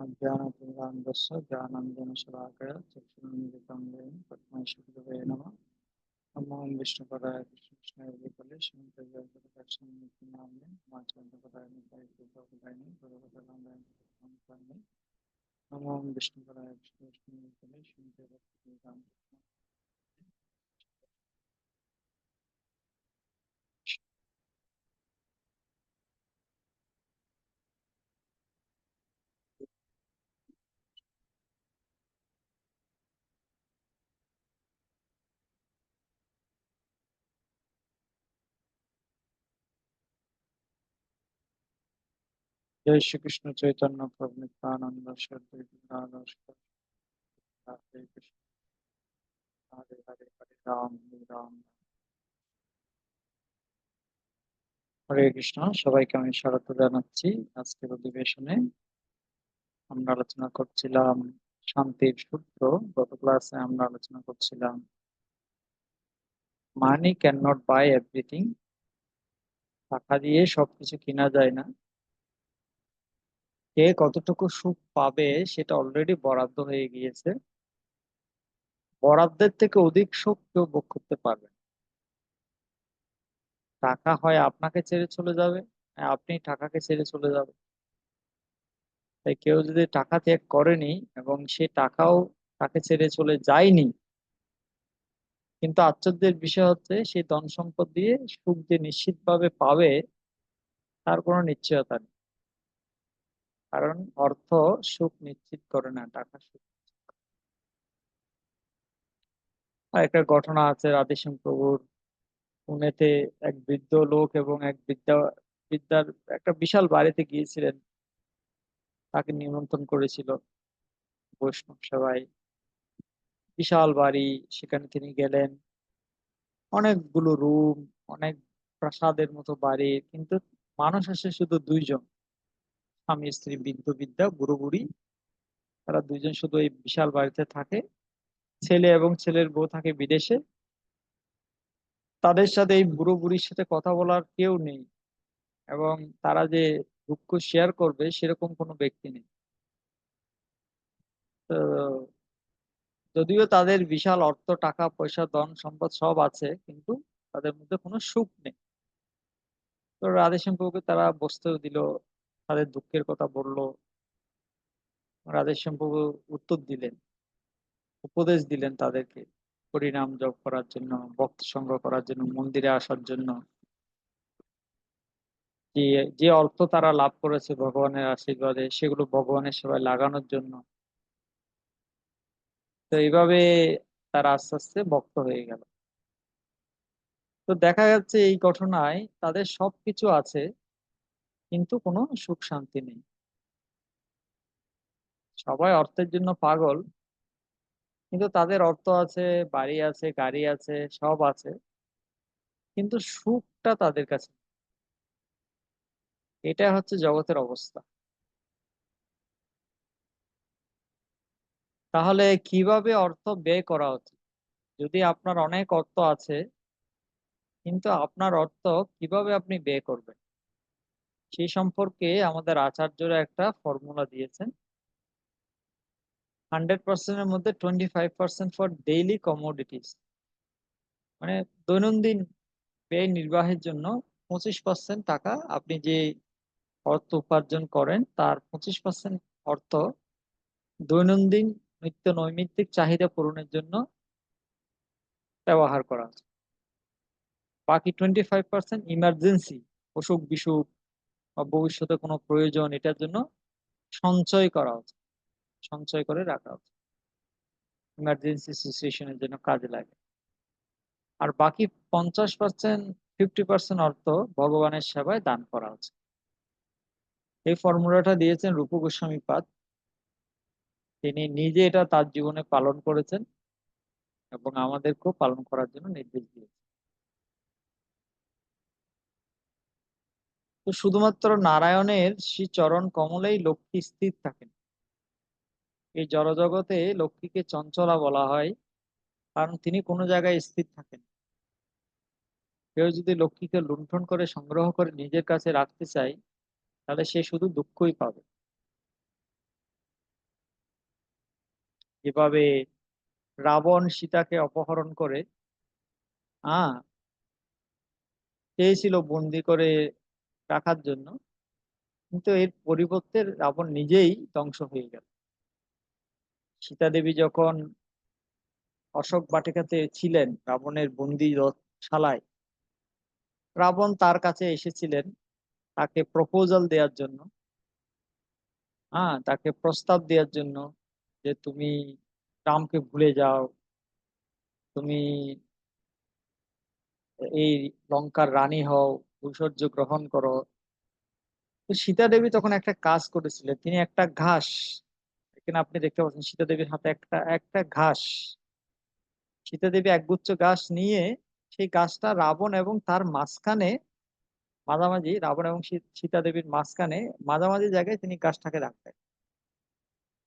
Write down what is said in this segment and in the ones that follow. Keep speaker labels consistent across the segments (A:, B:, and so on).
A: अज्ञानतिमिरान्धस्य ज्ञानाञ्जनशलाकया चक्षुरुन्मिलितं येन तस्मै श्रीगुरवे नमः। नमो विष्णुपदाय कृष्णकृष्णाय श्रीमद्भगवद्गीतानाम्ने माचार्यपदाय निताय गुरुपदाय नमो विष्णुपदाय कृष्णकृष्णाय श्रीमद्भगवद्गीतानाम्ने। जय श्री कृष्ण चैतन्य प्रभु नित्यानंद श्री अद्वैत हरे कृष्ण हरे हरे हरे राम হরে কৃষ্ণ। সবাইকে আমি স্বাগত জানাচ্ছি আজকের অধিবেশনে। আমরা আলোচনা করছিলাম শান্তির সূত্র। গত ক্লাসে আমরা আলোচনা করছিলাম money can not buy everything, টাকা দিয়ে সবকিছু কিনা যায় না। কে কতটুকু সুখ পাবে সেটা অলরেডি বরাদ্দ হয়ে গিয়েছে। বরাদ্দের থেকে অধিক সুখ কেউ ভোগ করতে পারবে না। টাকা হয় আপনাকে ছেড়ে চলে যাবে, আপনি টাকাকে ছেড়ে চলে যাবে। তাই কেউ যদি টাকা ত্যাগ করেনি এবং সে টাকাও তাকে ছেড়ে চলে যায়নি, কিন্তু আশ্চর্যের বিষয় হচ্ছে সেই ধন সম্পদ দিয়ে সুখ যে নিশ্চিতভাবে পাবে তার কোনো নিশ্চয়তা নেই। কারণ অর্থ সুখ নিশ্চিত করে না, টাকা সুখ। আর একটা ঘটনা আছে রাধেশ্যাম প্রভুর। পুনেতে এক বৃদ্ধ লোক এবং এক বিদ্যার একটা বিশাল বাড়িতে গিয়েছিলেন। তাকে নিমন্ত্রণ করেছিল বৈষ্ণব সভায়। বিশাল বাড়ি, সেখানে তিনি গেলেন। অনেকগুলো রুম, অনেক প্রাসাদের মতো বাড়ি, কিন্তু মানুষ আসে শুধু দুইজন, স্বামী স্ত্রী, বৃদ্ধ বিদ্যা, বুড়ো বুড়ি। তারা দুইজন শুধু এই বিশাল বাড়িতে থাকে। ছেলে এবং ছেলের বউ থাকে বিদেশে। তাদের সাথে এই বুড়ো বুড়ির সাথে কথা বলার কেউ নেই, এবং তারা যে দুঃখ শেয়ার করবে সেরকম কোনো ব্যক্তি নেই। তো যদিও তাদের বিশাল অর্থ, টাকা পয়সা, ধন সম্পদ সব আছে, কিন্তু তাদের মধ্যে কোনো সুখ নেই। তো রাধেশ্যাম প্রভুকে তারা বসতেও দিল, তাদের দুঃখের কথা বলল। রাধেশ্যাম প্রভু উত্তর দিলেন, উপদেশ দিলেন তাদেরকে হরিনাম জপ করার জন্য, ভক্তি সংগ্রহ করার জন্য, মন্দিরে আসার জন্য। যে যে অর্থ তারা লাভ করেছে ভগবানের আশীর্বাদে, সেগুলো ভগবানের সেবায় লাগানোর জন্য। তো এইভাবে তারা আস্তে আস্তে ভক্ত হয়ে গেল। তো দেখা যাচ্ছে এই ঘটনায় তাদের সবকিছু আছে, কিন্তু কোনো সুখ শান্তি নেই। সবাই অর্থের জন্য পাগল, কিন্তু তাদের অর্থ আছে, বাড়ি আছে, গাড়ি আছে, সব আছে, কিন্তু সুখটা তাদের কাছে নেই। এটা হচ্ছে জগতের অবস্থা। তাহলে কিভাবে অর্থ ব্যয় করা উচিত? যদি আপনার অনেক অর্থ আছে, কিন্তু আপনার অর্থ কিভাবে আপনি ব্যয় করবেন সেই সম্পর্কে আমাদের আচার্যরা একটা ফর্মুলা দিয়েছেন। 100%-এর মধ্যে 25% ফর ডেইলি কমোডিটিস, মানে দৈনন্দিন ব্যয় নির্বাহের জন্য 25% টাকা আপনি যে অর্থ উপার্জন করেন তার 25% অর্থ দৈনন্দিন নিত্য নৈমিত্তিক চাহিদা পূরণের জন্য ব্যবহার করা উচিত। বাকি 25% ইমার্জেন্সি, অসুখ বিসুখ বা ভবিষ্যতে কোনো প্রয়োজন, এটার জন্য সঞ্চয় করা উচিত, সঞ্চয় করে রাখা উচিত, ইমার্জেন্সি সিচুয়েশনের জন্য কাজে লাগে। আর বাকি 50%, 50% অর্থ ভগবানের সেবায় দান করা উচিত। এই ফর্মুলাটা দিয়েছেন রূপ গোস্বামী পাদ। তিনি নিজে এটা তার জীবনে পালন করেছেন এবং আমাদেরকেও পালন করার জন্য নির্দেশ দিয়েছেন। তো শুধুমাত্র নারায়ণের শ্রী চরণ কমলেই লক্ষ্মী স্থির থাকেন। এই জড়জগতে লক্ষ্মীকে চঞ্চলা বলা হয়, কারণ তিনি কোনো জায়গায় স্থির থাকেন। কেউ যদি লক্ষ্মীকে লুণ্ঠন করে সংগ্রহ করে নিজের কাছে রাখতে চায়, তাহলে সে শুধু দুঃখই পাবে। এভাবে রাবণ সীতাকে অপহরণ করে হ্যাঁ চেয়েছিল বন্দি করে রাখার জন্য, কিন্তু এর পরিবর্তে রাবণ নিজেই ধ্বংস হয়ে গেল। সীতা দেবী যখন অশোক বাটিকাতে ছিলেন রাবণের শালায়, রাবণ তার কাছে এসেছিলেন তাকে প্রপোজাল দেওয়ার জন্য, তাকে প্রস্তাব দেওয়ার জন্য যে তুমি রামকে ভুলে যাও, তুমি এই লঙ্কার রানী হও, ঐশ্বর্য গ্রহণ করো। তো সীতা দেবী তখন একটা কাজ করেছিলেন, তিনি একটা ঘাস, এখানে আপনি দেখতে পাচ্ছেন সীতা দেবীর হাতে একটা একটা ঘাস, সীতা দেবী একগুচ্ছ ঘাস নিয়ে সেই গাছটা রাবণ এবং তার মাঝখানে, মাঝামাঝি রাবণ এবং সীতা দেবীর মাঝখানে মাঝামাঝি জায়গায় তিনি গাছটাকে রাখতেন।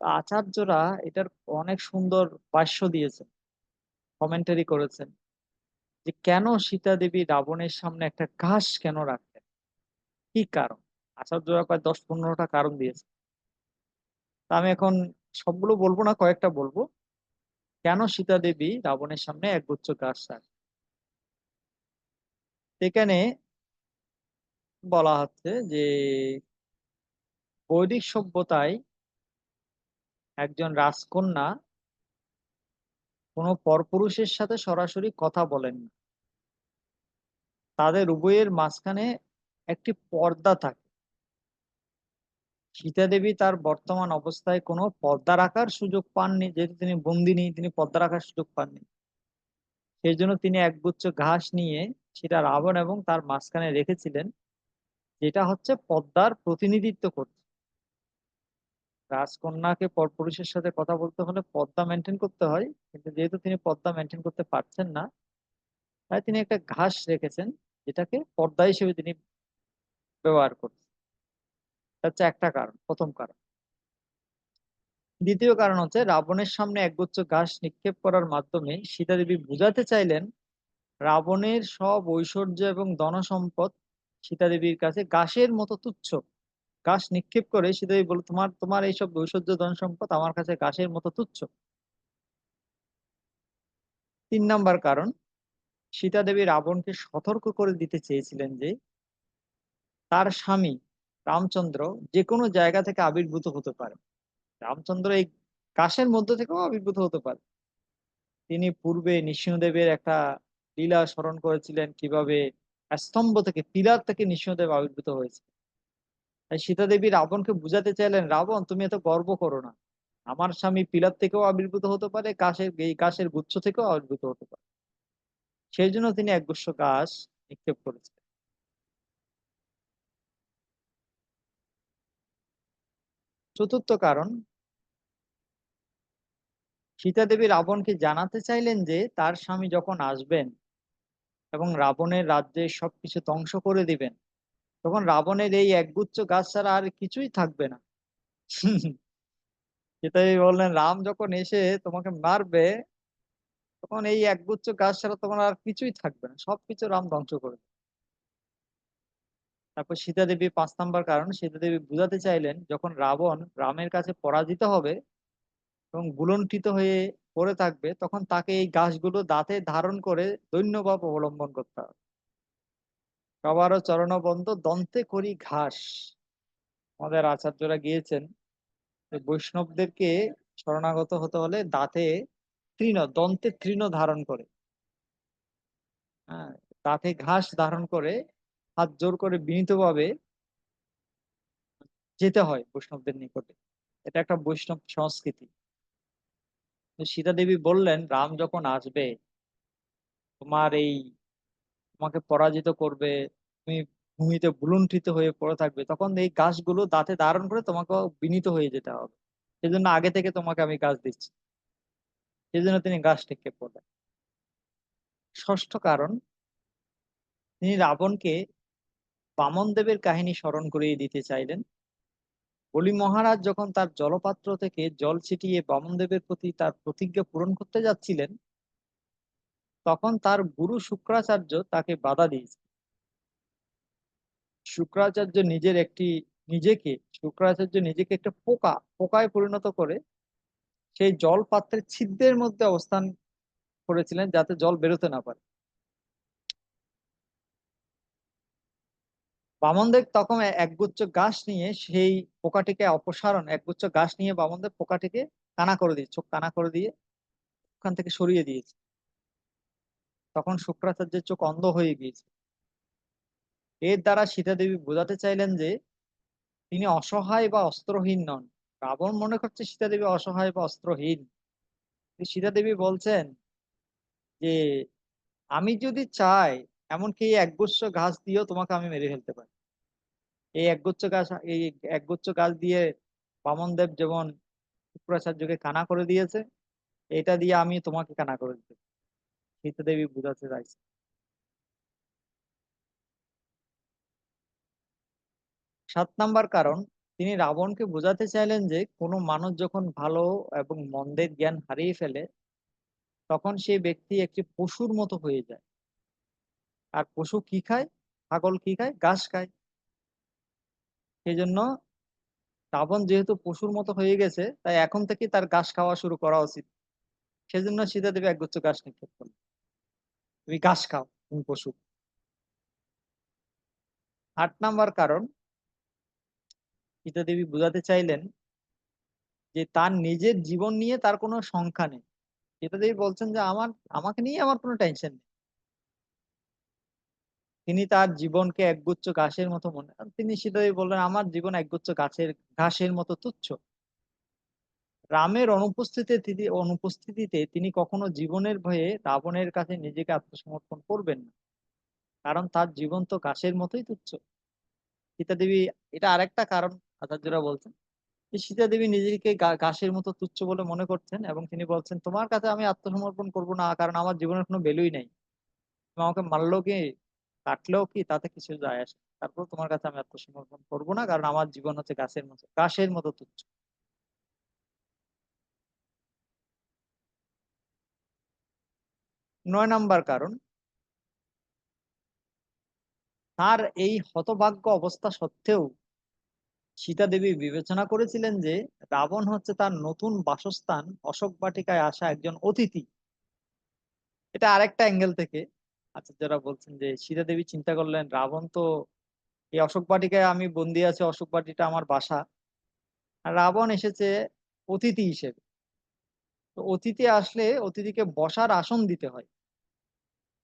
A: তো আচার্যরা এটার অনেক সুন্দর ভাষ্য দিয়েছেন, কমেন্টারি করেছেন যে কেন সীতা দেবী রাবণের সামনে একটা ঘাস কেন রাখতেন, কি কারণ। আচার্যরা প্রায় 10-15টা কারণ দিয়েছে। তা আমি এখন সবগুলো বলবো না, কয়েকটা বলবো কেন সীতা দেবী রাবণের সামনে একগুচ্ছ ঘাস রাখতেন। এখানে বলা হচ্ছে যে বৈদিক সভ্যতায় একজন রাজকন্যা কোনো পরপুরুষের সাথে সরাসরি কথা বলেন না, তাদের উভয়ের মাঝখানে একটি পর্দা থাকে। সীতা দেবী তার বর্তমান অবস্থায় কোনো পর্দা রাখার সুযোগ পাননি, যেহেতু তিনি বন্দিনী, তিনি পর্দা রাখার সুযোগ পাননি। সেই জন্য তিনি একগুচ্ছ ঘাস নিয়ে সেটা রাবণ এবং তার মাঝখানে রেখেছিলেন, যেটা হচ্ছে পর্দার প্রতিনিধিত্ব করছে। রাজকন্যাকে পরপুরুষের সাথে কথা বলতে হলে পর্দা মেনটেন করতে হয়, কিন্তু যেহেতু তিনি পর্দা মেনটেন করতে পারছেন না, তাই তিনি একটা ঘাস রেখেছেন, যেটাকে পর্দা হিসেবে তিনি ব্যবহার করছেন। এটা হচ্ছে একটা কারণ, প্রথম কারণ। দ্বিতীয় কারণ হচ্ছে রাবণের সামনে একগুচ্ছ ঘাস নিক্ষেপ করার মাধ্যমে সীতা দেবী বুঝাতে চাইলেন রাবণের সব ঐশ্বর্য এবং ধনসম্পদ সীতা দেবীর কাছে ঘাসের মতো তুচ্ছ। ঘাস নিক্ষেপ করে সীতা দেবী বলে, তোমার তোমার এইসব ঐশ্বর্য ধন সম্পদ আমার কাছে ঘাসের মতো তুচ্ছ। 3 নাম্বার কারণ, সীতা দেবী রাবণকে সতর্ক করে দিতে চেয়েছিলেন যে তার স্বামী রামচন্দ্র যে কোনো জায়গা থেকে আবির্ভূত হতে পারে, রামচন্দ্র এই ঘাসের মধ্য থেকেও আবির্ভূত হতে পারে। তিনি পূর্বে নৃসিংহদেবের একটা লীলা স্মরণ করেছিলেন, কিভাবে স্তম্ভ থেকে, পিলার থেকে নৃসিংহদেব আবির্ভূত হয়েছে। তাই সীতা দেবী রাবণকে বুঝাতে চাইলেন, রাবণ তুমি এত গর্ব করো না, আমার স্বামী পিলার থেকেও আবির্ভূত হতে পারে, এই গাছের গুচ্ছ থেকেও আবির্ভূত হতে পারে। সেই জন্য তিনি একগুচ্ছ গাছ নিক্ষেপ করেছিলেন। চতুর্থ কারণ, সীতা দেবী রাবণকে জানাতে চাইলেন যে তার স্বামী যখন আসবেন এবং রাবণের রাজ্যে সবকিছু ধ্বংস করে দিবেন, তখন রাবণের এই একগুচ্ছ গাছ ছাড়া আর কিছুই থাকবে না। সীতাদেবী বললেন, রাম যখন এসে তোমাকে মারবে, তখন এই একগুচ্ছ গাছ ছাড়া তোমার আর কিছুই থাকবে না, সবকিছু রাম ধ্বংস করে দেবে। তারপর সীতা দেবী 5 নাম্বার কারণ, সীতা দেবী বুঝাতে চাইলেন যখন রাবণ রামের কাছে পরাজিত হবে এবং বুলন্টিত হয়ে পড়ে থাকবে, তখন তাকে এই গাছগুলো দাঁতে ধারণ করে দৈন্যভাব অবলম্বন করতে হবে। সবারও চরণবন্ধ দন্তে করি ঘাস। আমাদের আচার্যরা গিয়েছেন যে বৈষ্ণবদেরকে শরণাগত হতে হলে দন্তে তৃণ ধারণ করে, হ্যাঁ, দাঁতে ঘাস ধারণ করে হাত জোর করে বিনীতভাবে যেতে হয় বৈষ্ণবদের নিকটে। এটা একটা বৈষ্ণব সংস্কৃতি। তো সীতা দেবী বললেন, রাম যখন আসবে, তোমার এই তোমাকে পরাজিত করবে, তুমি ভূমিতে ভুলুণ্ঠিত হয়ে পড়ে থাকবে, তখন এই গাছগুলো দাঁতে ধারণ করে তোমাকে বিনীত হয়ে যেতে হবে। সেজন্য আগে থেকে তোমাকে আমি গাছ দিচ্ছি। সেই জন্য তিনি গাছ নিক্ষেপ করলেন। ষষ্ঠ কারণ, তিনি রাবণকে বামন দেবের কাহিনী স্মরণ করিয়ে দিতে চাইলেন। বলি মহারাজ যখন তার জলপাত্র থেকে জল ছিটিয়ে বামন দেবের প্রতি তার প্রতিজ্ঞা পূরণ করতে যাচ্ছিলেন, তখন তার গুরু শুক্রাচার্য তাকে বাধা দিয়েছে। শুক্রাচার্য নিজের একটি নিজেকে শুক্রাচার্য নিজেকে একটা পোকায় পরিণত করে সেই জল পাত্রের ছিদ্রের মধ্যে অবস্থান করেছিলেন যাতে জল বেরোতে না পারে। বামনদেব তখন একগুচ্ছ ঘাস নিয়ে সেই পোকাটিকে অপসারণ, একগুচ্ছ ঘাস নিয়ে বামনদেব পোকাটিকে কানা করে দিয়ে, চোখ কানা করে দিয়ে ওখান থেকে সরিয়ে দিয়েছে। তখন শুক্রাচার্যের চোখ অন্ধ হয়ে গিয়েছে। এর দ্বারা সীতা দেবী বোঝাতে চাইলেন যে তিনি অসহায় বা অস্ত্রহীন নন। রাবণ মনে করছে সীতা দেবী অসহায় বা অস্ত্রহীন। সীতা দেবী বলছেন যে আমি যদি চাই, এমনকি এই একগুচ্ছ ঘাস দিয়েও তোমাকে আমি মেরে ফেলতে পারি। এই একগুচ্ছ ঘাস, এই একগুচ্ছ ঘাস দিয়ে বামনদেব যেমন শুক্রাচার্যকে কানা করে দিয়েছে, এটা দিয়ে আমি তোমাকে কানা করে দিতে পারি। সীতা দেবী বুঝাতে চাইছে। 7 নাম্বার কারণ, তিনি রাবণকে বোঝাতে চাইলেন যে কোনো মানুষ যখন ভালো এবং মন্দের জ্ঞান হারিয়ে ফেলে, তখন সেই ব্যক্তি একটি পশুর মতো হয়ে যায়। আর পশু কি খায়? ছাগল কি খায়? ঘাস খায়। সেই জন্য রাবণ যেহেতু পশুর মতো হয়ে গেছে, তাই এখন থেকে তার ঘাস খাওয়া শুরু করা উচিত। সেজন্য সীতা দেবী একগুচ্ছ ঘাস নিক্ষেপ করল। তুমি ঘাস খাও, তুমি পশু। 8 নাম্বার কারণ, সীতা দেবী বোঝাতে চাইলেন যে তার নিজের জীবন নিয়ে তার কোনো সংখ্যা নেই। সীতা দেবী বলছেন যে আমাকে নিয়ে আমার কোনো টেনশন নেই। তিনি তার জীবনকে একগুচ্ছ ঘাসের মতো মনে, তিনি সীতা দেবী বললেন আমার জীবন একগুচ্ছ ঘাসের মতো তুচ্ছ। রামের অনুপস্থিতিতে তিনি কখনো জীবনের ভয়ে রাবণের কাছে নিজেকে আত্মসমর্পণ করবেন না, কারণ তার জীবন তো ঘাসের মতোই তুচ্ছ। সীতা দেবী, এটা আরেকটা কারণ আচার্যরা বলছেন যে সীতা দেবী নিজেকে ঘাসের মতো তুচ্ছ বলে মনে করছেন, এবং তিনি বলছেন তোমার কাছে আমি আত্মসমর্পণ করব না, কারণ আমার জীবনের কোনো ভ্যালুই নেই। তুমি আমাকে মারলো কি কাটলেও কি তাতে কিছু যায় আসে, তারপর তোমার কাছে আমি আত্মসমর্পণ করবো না, কারণ আমার জীবন হচ্ছে ঘাসের মতো তুচ্ছ। 9 নাম্বার কারণ, তার এই হতভাগ্য অবস্থা সত্ত্বেও সীতা দেবী বিবেচনা করেছিলেন যে রাবণ হচ্ছে তার নতুন বাসস্থান অশোক বাটিকায় আসা একজন অতিথি। এটা আরেকটা অ্যাঙ্গেল থেকে আচ্ছা যারা বলছেন যে সীতা দেবী চিন্তা করলেন রাবণ তো এই অশোক বাটিকায়, আমি বন্দি আছি, অশোক বাটিটা আমার বাসা, আর রাবণ এসেছে অতিথি হিসেবে। তো অতিথি আসলে অতিথিকে বসার আসন দিতে হয়।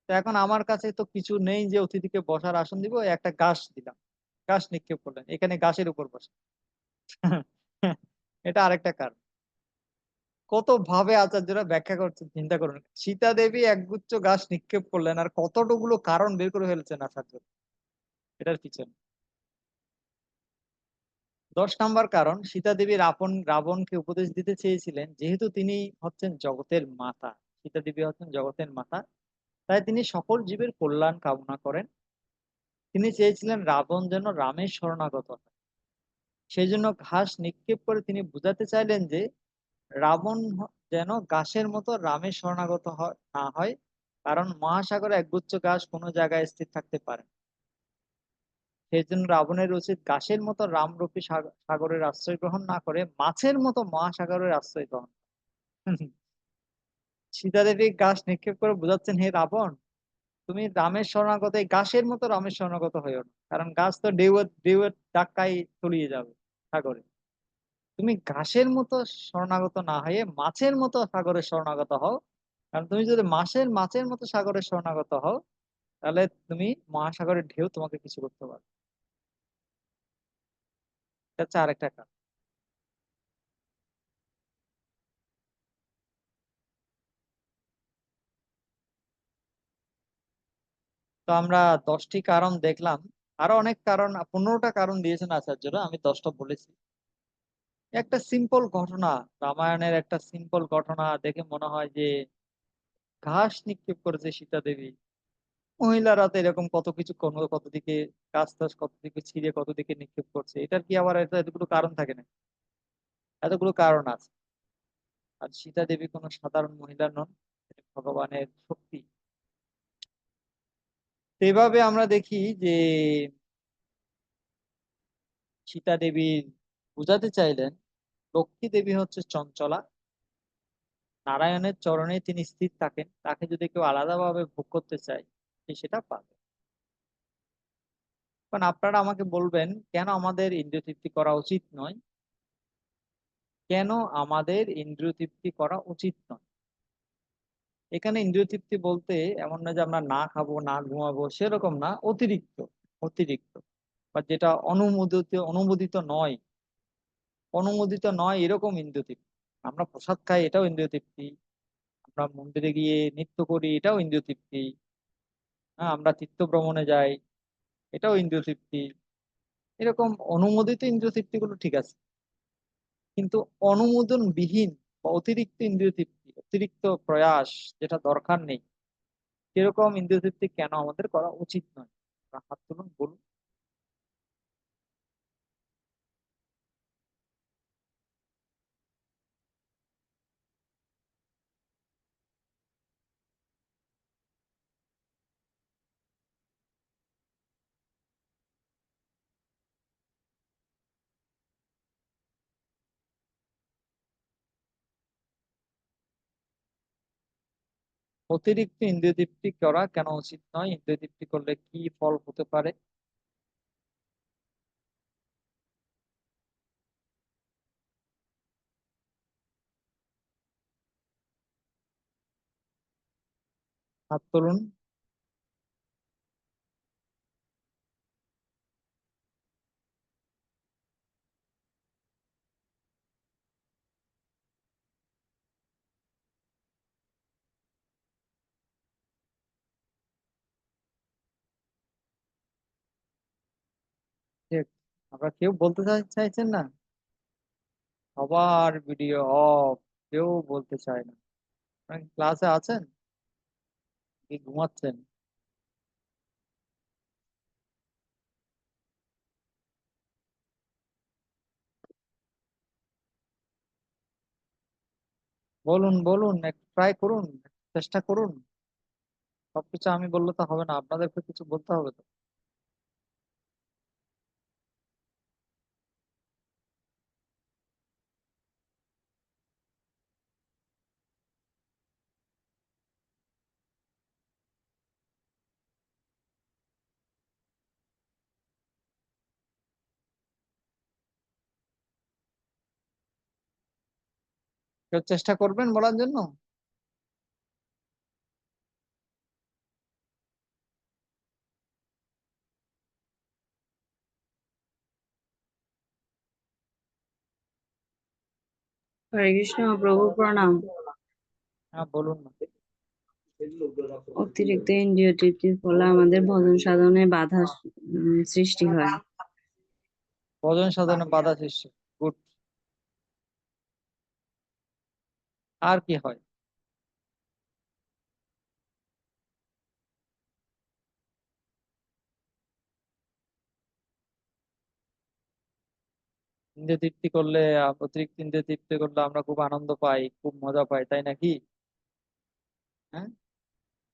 A: তো এখন আমার কাছে তো কিছু নেই যে অতিথিকে বসার আসন দিব, একটা ঘাস দিলাম, ঘাস নিক্ষেপ করলেন, এখানে ঘাসের উপর বসে। এটা আরেকটা কারণ। কত ভাবে আচার্যরা ব্যাখ্যা করছেন চিন্তা করুন। সীতা দেবী একগুচ্ছ ঘাস নিক্ষেপ করলেন আর কতটুকুলো কারণ বের করে ফেলছেন আচার্য এটার পিছনে। 10 নাম্বার কারণ, সীতা দেবী রাবণকে উপদেশ দিতে চেয়েছিলেন যেহেতু তিনি হচ্ছেন জগতের মাতা, সীতা দেবী হচ্ছেন জগতের মাতা, তাই তিনি সকল জীবের কল্যাণ কামনা করেন। তিনি চেয়েছিলেন রাবণ যেন রামের শরণাগত হয়। সেই জন্য ঘাস নিক্ষেপ করে তিনি বুঝাতে চাইলেন যে রাবণ যেন ঘাসের মতো রামের শরণাগত না হয়, কারণ মহাসাগরে একগুচ্ছ ঘাস কোনো জায়গায় স্থির থাকতে পারে না। সেই জন্য রাবণের উচিত ঘাসের মতো রামরূপী সাগরের আশ্রয় গ্রহণ না করে মাছের মতো মহাসাগরের আশ্রয় গ্রহণ। সীতা দেবী ঘাস নিক্ষেপ করে বোঝাচ্ছেন হে রাবণ, তুমি রামের শরণাগত, এই ঘাসের মতো রামের শরণাগত হইও না, কারণ গাছ তো ঢেউয়ের ধাক্কায় তলিয়ে যাবে সাগরে। তুমি ঘাসের মতো শরণাগত না হয়ে মাছের মতো সাগরের শরণাগত হও, কারণ তুমি যদি মাছের মতো সাগরের শরণাগত হও, তাহলে তুমি মহাসাগরের ঢেউ তোমাকে কিছু করতে পারবে। এটা হচ্ছে আরেকটা কারণ। তো আমরা 10টি কারণ দেখলাম। আরো অনেক কারণ, 15টা কারণ দিয়েছেন আচার্যরা, আমি 10টা বলেছি। একটা সিম্পল ঘটনা, রামায়ণের একটা সিম্পল ঘটনা দেখে মনে হয় যে ঘাস নিক্ষেপ করেছে সীতা দেবী, মহিলারা তো এরকম কত কিছু কত দিকে গাছ টাছ কত দিকে ছিঁড়ে কত দিকে নিক্ষেপ করছে, এটার কি আবার এতগুলো কারণ থাকে না? এতগুলো কারণ আছে। আর সীতা দেবী কোনো সাধারণ মহিলা নন, এটা ভগবানের শক্তি। তো এভাবে আমরা দেখি যে সীতা দেবী বুঝাতে চাইলেন লক্ষ্মী দেবী হচ্ছে চঞ্চলা, নারায়ণের চরণে তিনি স্থির থাকেন, তাকে যদি কেউ আলাদাভাবে ভোগ করতে চায় সে সেটা পাবে। কারণ আপনারা আমাকে বলবেন কেন আমাদের ইন্দ্রিয় তৃপ্তি করা উচিত নয়, কেন আমাদের ইন্দ্রিয় তৃপ্তি করা উচিত নয়। এখানে ইন্দ্রিয় তৃপ্তি বলতে এমন না যে আমরা না খাবো না ঘুমাবো, সেরকম না, অতিরিক্ত, অতিরিক্ত বা যেটা অনুমোদিত নয়, অনুমোদিত নয় এরকম ইন্দ্রিয় তৃপ্তি। আমরা প্রসাদ খাই, এটাও ইন্দ্রিয় তৃপ্তি। আমরা মন্দিরে গিয়ে নৃত্য করি, এটাও ইন্দ্রিয় তৃপ্তি। হ্যাঁ, আমরা তীর্থ ভ্রমণে যাই, এটাও ইন্দ্রিয় তৃপ্তি। এরকম অনুমোদিত ইন্দ্রিয় তৃপ্তি গুলো ঠিক আছে, কিন্তু অনুমোদন বিহীন বা অতিরিক্ত ইন্দ্রিয় তৃপ্তি, অতিরিক্ত প্রয়াস, যেটা দরকার নেই, সেরকম ইন্দ্রিয় তৃপ্তি কেন আমাদের করা উচিত নয়? আপনারা হাত তুলুন, বলুন। অতিরিক্ত ইন্দ্রিয় তৃপ্তি করা কেন উচিত নয়, ইন্দ্রিয় তৃপ্তি করলে কি ফল হতে পারে? হাত তুলুন। ঠিক, আমরা কেউ বলতে চাইছেন না, সবার ভিডিও অফ, কেউ বলতে চায় না। আপনারা ক্লাসে আছেন কি ঘুমাচ্ছেন? বলুন বলুন, একটু ট্রাই করুন, চেষ্টা করুন। সবকিছু আমি বললে তো হবে না, আপনাদেরকে কিছু বলতে হবে তো। কেউ চেষ্টা করবেন বলার জন্য?
B: হরে কৃষ্ণ প্রভু প্রণাম।
A: হ্যাঁ, বলুন না।
B: অতিরিক্ত ইন্দ্রিয় তৃপ্তির ফলে আমাদের ভজন সাধনে বাধা সৃষ্টি হয়।
A: ভজন সাধনে বাধা সৃষ্টি, গুড। আর কি হয়? ইন্দ্রিয় তৃপ্তি করলে, অতিরিক্ত ইন্দ্রিয় তৃপ্তি করলে আমরা খুব আনন্দ পাই, খুব মজা পাই, তাই নাকি? হ্যাঁ,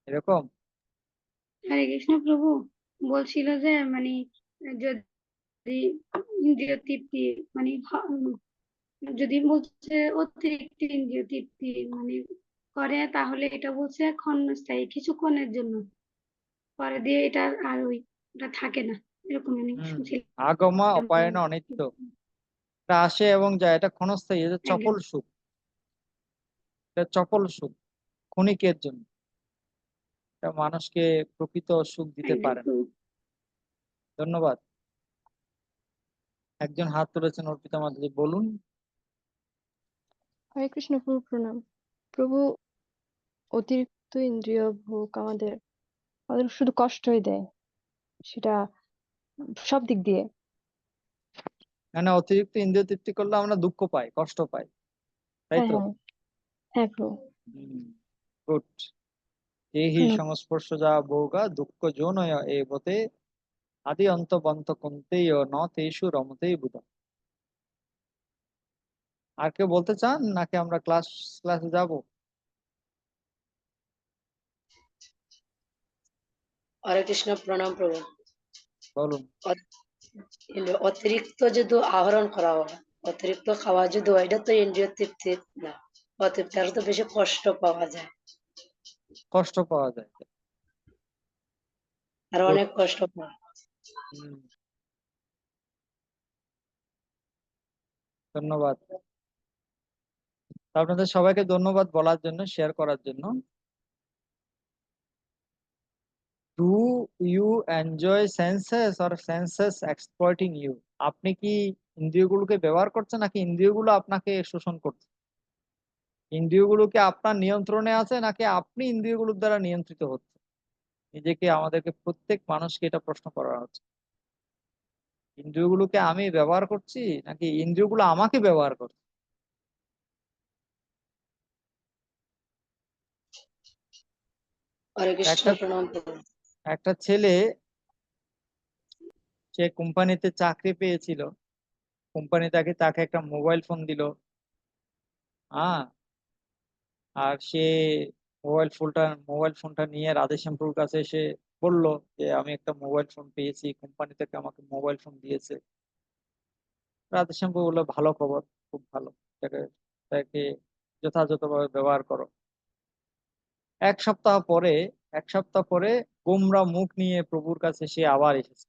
A: এরকম।
C: হরে কৃষ্ণ প্রভু, বলছিল যে মানে যদি ইন্দ্রিয় তৃপ্তি মানে যদি বলছে অতিরিক্ত ইন্দ্রিয় তৃপ্তি মানে করে, তাহলে এটা বলছে ক্ষণস্থায়ী, কিছুক্ষণের জন্য, পরে দিয়ে এটা আর ওটা থাকে না, এরকম আমি
A: হম,
C: শুনছিলাম
A: আগমা
C: প্রভু।
A: অপায়ন অনিত্য। এটা আসে এবং যায়, এটা ক্ষণস্থায়ী, এটা চপল
C: একদম
A: সুখ। এটা চপল সুখ, ক্ষণিকের জন্য। এটা মানুষকে প্রকৃত সুখ দিতে
C: একদম
A: পারে না।
C: প্রভু।
A: ধন্যবাদ। একজন হাত তুলেছেন, অর্পিতা মাধুরী, বলুন।
D: হরে কৃষ্ণ প্রভু প্রণাম। প্রভু, অতিরিক্ত ইন্দ্রিয় ভোগ আমাদের আমাদের শুধু কষ্টই দেয়, সেটা সব দিক দিয়ে।
A: মানে অতিরিক্ত ইন্দ্রিয় তৃপ্তি করলে আমরা দুঃখ পাই, কষ্ট পাই, তাই
D: হ্যাঁ
A: তো?
D: হ্যাঁ হ্যাঁ প্রভু।
A: গুড। এই
D: ধন্যবাদ।
A: সংস্পর্শ যা ভোগা দুঃখ যৌনয় এবতে আদি অন্ত বন্ত কুন্তেয় ন তেষু রমতেই বুধ। আর কেউ বলতে চান নাকি আমরা ক্লাসে যাব?
E: হরে কৃষ্ণ প্রণাম প্রভু।
A: বলুন।
E: অতিরিক্ত যদি আহরণ করা হয়, অতিরিক্ত খাওয়া যদি হয়, এটা তো ইন্দ্রিয় তৃপ্তি না। অতৃপ্তি আরো তো বেশি কষ্ট পাওয়া যায়,
A: কষ্ট পাওয়া যায়।
E: আর
A: তো
E: অনেক কষ্ট পাওয়া।
A: হুম, ধন্যবাদ। আপনাদের সবাইকে ধন্যবাদ বলার জন্য, শেয়ার করার জন্য। Do you enjoy senses or senses exploiting you? আপনি কি ইন্দ্রিয়গুলোকে ব্যবহার করছেন নাকি ইন্দ্রিয়গুলো আপনাকে শোষণ করছে? ইন্দ্রিয়গুলো কি আপনার নিয়ন্ত্রণে আছে নাকি আপনি ইন্দ্রিয়গুলোর দ্বারা নিয়ন্ত্রিত হচ্ছে? নিজেকে, আমাদেরকে, প্রত্যেক মানুষকে এটা প্রশ্ন করা হচ্ছে। ইন্দ্রিয়গুলোকে আমি ব্যবহার করছি নাকি ইন্দ্রিয়গুলো আমাকে ব্যবহার করছে?
E: হরে কৃষ্ণ,
A: একটা
E: প্রণাম প্রভু।
A: একটা ছেলে, সে কোম্পানিতে চাকরি পেয়েছিল। কোম্পানি তাকে একটা মোবাইল ফোন দিল। হ্যাঁ, আর সে মোবাইল ফোনটা নিয়ে রাধেশ্যামপুর কাছে এসে বলল যে আমি একটা মোবাইল ফোন পেয়েছি, কোম্পানি থেকে আমাকে মোবাইল ফোন দিয়েছে। রাধেশ্যামপুর বললো ভালো খবর, খুব ভালো, তাকে তাকে যথাযথভাবে ব্যবহার করো। এক সপ্তাহ পরে এক সপ্তাহ পরে গোমরা মুখ নিয়ে প্রভুর কাছে সে আবার এসেছে।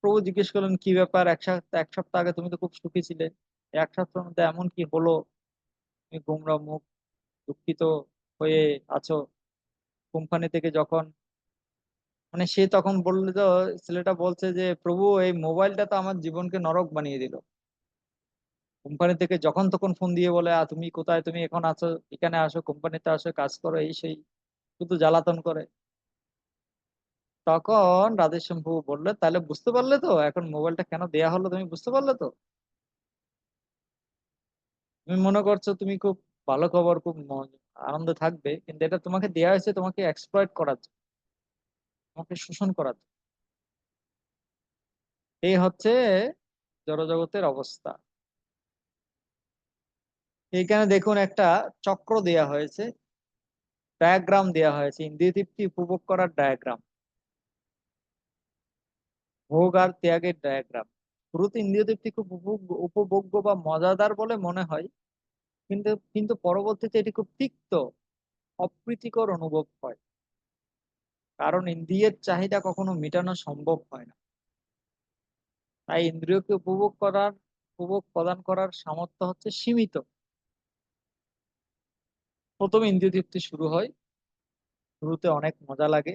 A: প্রভু জিজ্ঞেস করলেন কি ব্যাপার, এক সপ্তাহ আগে তুমি তো খুব সুখী ছিলে, এক সপ্তাহের মধ্যে এমন কি হলো, তুমি গোমরা মুখ, দুঃখিত হয়ে আছো? কোম্পানি থেকে যখন, মানে সে তখন বললো, তো ছেলেটা বলছে যে প্রভু এই মোবাইলটা তো আমার জীবনকে নরক বানিয়ে দিল। কোম্পানি থেকে যখন তখন ফোন দিয়ে বলে তুমি কোথায়, তুমি এখন আছো, এখানে আসো, কোম্পানিতে আসো, কাজ করো, এই সেই, শুধু জ্বালাতন করে। তখন রাধেশ্যাম প্রভু বললে তাহলে বুঝতে পারলে তো এখন মোবাইলটা কেন দেয়া হলো, তুমি বুঝতে পারলে তো? তুমি মনে করছো তুমি খুব ভালো খবর, খুব আনন্দ থাকবে, কিন্তু এটা তোমাকে দেয়া হয়েছে তোমাকে এক্সপ্লয়েট করার জন্য, তোমাকে শোষণ করার জন্য। এই হচ্ছে জড়জগতের অবস্থা। এইখানে দেখুন একটা চক্র দেয়া হয়েছে, ডায়াগ্রাম দেয়া হয়েছে, ইন্দ্রিয় তৃপ্তি উপভোগ করার ডায়াগ্রাম, ভোগ আর ত্যাগের ডায়াগ্রাম। শুরুতে ইন্দ্রিয় তৃপ্তি খুব উপভোগ্য বা মজাদার বলে মনে হয়, কিন্তু কিন্তু পরবর্তীতে এটি খুব তিক্ত, অপ্রীতিকর অনুভব হয়। কারণ ইন্দ্রিয়ের চাহিদা কখনো মেটানো সম্ভব হয় না। তাই ইন্দ্রিয়কে উপভোগ প্রদান করার সামর্থ্য হচ্ছে সীমিত। প্রথমে ইন্দ্রিয় তৃপ্তি শুরু হয়, শুরুতে অনেক মজা লাগে,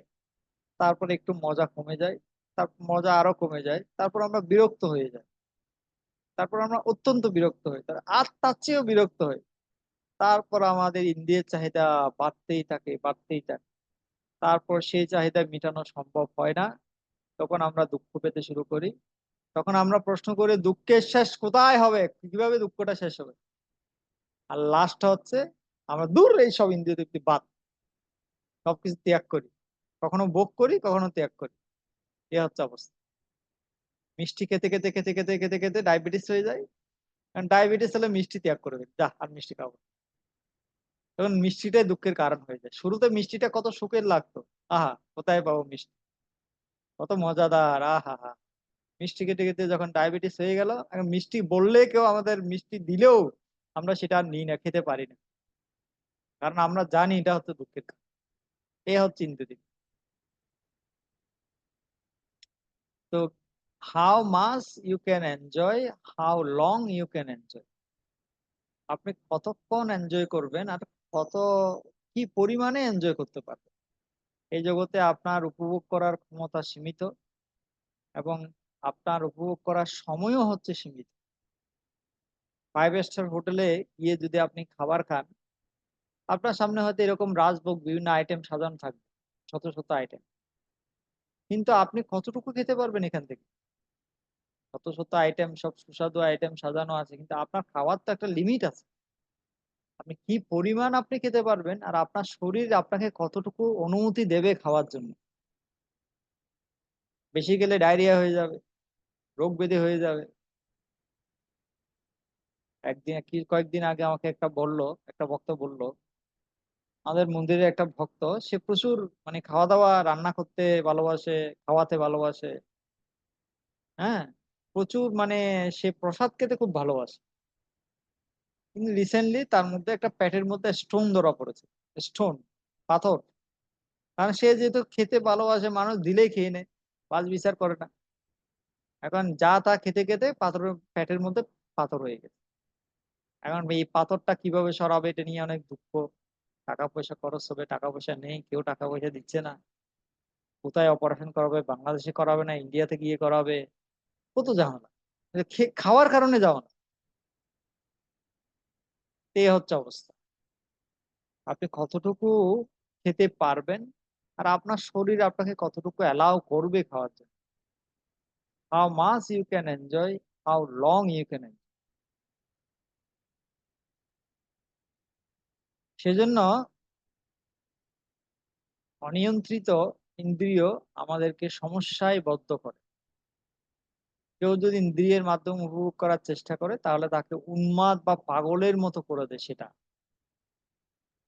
A: তারপরে একটু মজা কমে যায়, তারপর মজা আরো কমে যায়, তারপর আমরা বিরক্ত হয়ে যাই, তারপর আমরা অত্যন্ত বিরক্ত হই, আর তার চেয়েও বিরক্ত হই। তারপর আমাদের ইন্দ্রিয়ের চাহিদা বাড়তেই থাকে, বাড়তেই থাকে। তারপর সেই চাহিদা মেটানো সম্ভব হয় না, তখন আমরা দুঃখ পেতে শুরু করি। তখন আমরা প্রশ্ন করি দুঃখের শেষ কোথায় হবে, কিভাবে দুঃখটা শেষ হবে? আর লাস্ট হচ্ছে আমরা দূর এই সব ইন্দ্রিয় তৃপ্তি বাদ, সবকিছু ত্যাগ করি, কখনো ভোগ করি, কখনো ত্যাগ করি। এ হচ্ছে অবস্থা। মিষ্টি খেতে খেতে খেতে খেতে খেতে খেতে ডায়াবেটিস হয়ে যায়। কারণ ডায়াবেটিস হলে মিষ্টি ত্যাগ করে দিই, যা আর মিষ্টি খাবো না। তখন মিষ্টিটাই দুঃখের কারণ হয়ে যায়। শুরুতে মিষ্টিটা কত সুখের লাগতো, আহা কোথায় পাবো মিষ্টি, কত মজাদার, আহা হা। মিষ্টি খেতে খেতে যখন ডায়াবেটিস হয়ে গেল, এখন মিষ্টি বললে, কেউ আমাদের মিষ্টি দিলেও আমরা সেটা আর নিই না, খেতে পারি না। কারণ আমরা জানি এটা হচ্ছে দুঃখের কারণ। এ হচ্ছে ইন্দ্রিয়। তো how much you can enjoy, how long you can enjoy, আপনি কতক্ষণ এনজয় করবেন আর কত, কি পরিমাণে এনজয় করতে পারবেন। এই জগতে আপনার উপভোগ করার ক্ষমতা সীমিত, এবং আপনার উপভোগ করার সময়ও হচ্ছে সীমিত। 5 স্টার হোটেলে গিয়ে যদি আপনি খাবার খান, আপনার সামনে হয়তো এরকম রাজভোগ বিভিন্ন আইটেম সাজানো থাকবে, শত শত আইটেম, কিন্তু আপনি কতটুকু খেতে পারবেন এখান থেকে? শত শত আইটেম, সব সুস্বাদু আইটেম সাজানো আছে, কিন্তু আপনার খাওয়ার তো একটা লিমিট আছে। আপনি কি পরিমাণ আপনি খেতে পারবেন, আর আপনার শরীর আপনাকে কতটুকু অনুমতি দেবে খাওয়ার জন্য। বেশি গেলে ডায়রিয়া হয়ে যাবে, রোগ ব্যাধি হয়ে যাবে। কয়েকদিন আগে আমাকে একটা ভক্ত বলল, আমাদের মন্দিরে একটা ভক্ত, সে প্রচুর মানে খাওয়া দাওয়া, রান্না করতে ভালোবাসে, খাওয়াতে ভালোবাসে। হ্যাঁ, প্রচুর, মানে সে প্রসাদ খেতে খুব ভালোবাসে। কিন্তু রিসেন্টলি তার মধ্যে একটা পেটের মধ্যে স্টোন ধরা পড়েছে। স্টোন, পাথর। কারণ সে যেহেতু খেতে ভালোবাসে, মানুষ দিলেই খেয়ে নেয়, বাছ বিচার করে না। এখন যা তা খেতে খেতে পাথরের পেটের মধ্যে পাথর হয়ে গেছে। এখন এই পাথরটা কিভাবে সরাবে এটা নিয়ে অনেক দুঃখ। টাকা পয়সা খরচ হবে, টাকা পয়সা নেই, কেউ টাকা পয়সা দিচ্ছে না। কোথায় অপারেশন করাবে, বাংলাদেশে করাবে না ইন্ডিয়াতে গিয়ে করাবে, কত ঝামেলা। খাওয়ার কারণে যাও না, এই হচ্ছে অবস্থা। আপনি কতটুকু খেতে পারবেন আর আপনার শরীর আপনাকে কতটুকু অ্যালাউ করবে খাওয়ার জন্য। How much you can enjoy, how long you can enjoy. সেজন্য অনিয়ন্ত্রিত ইন্দ্রিয় আমাদেরকে সমস্যায় বদ্ধ করে। কেউ যদি ইন্দ্রিয়ের মাধ্যমে উপভোগ করার চেষ্টা করে তাহলে তাকে উন্মাদ বা পাগলের মতো করে দেয় সেটা।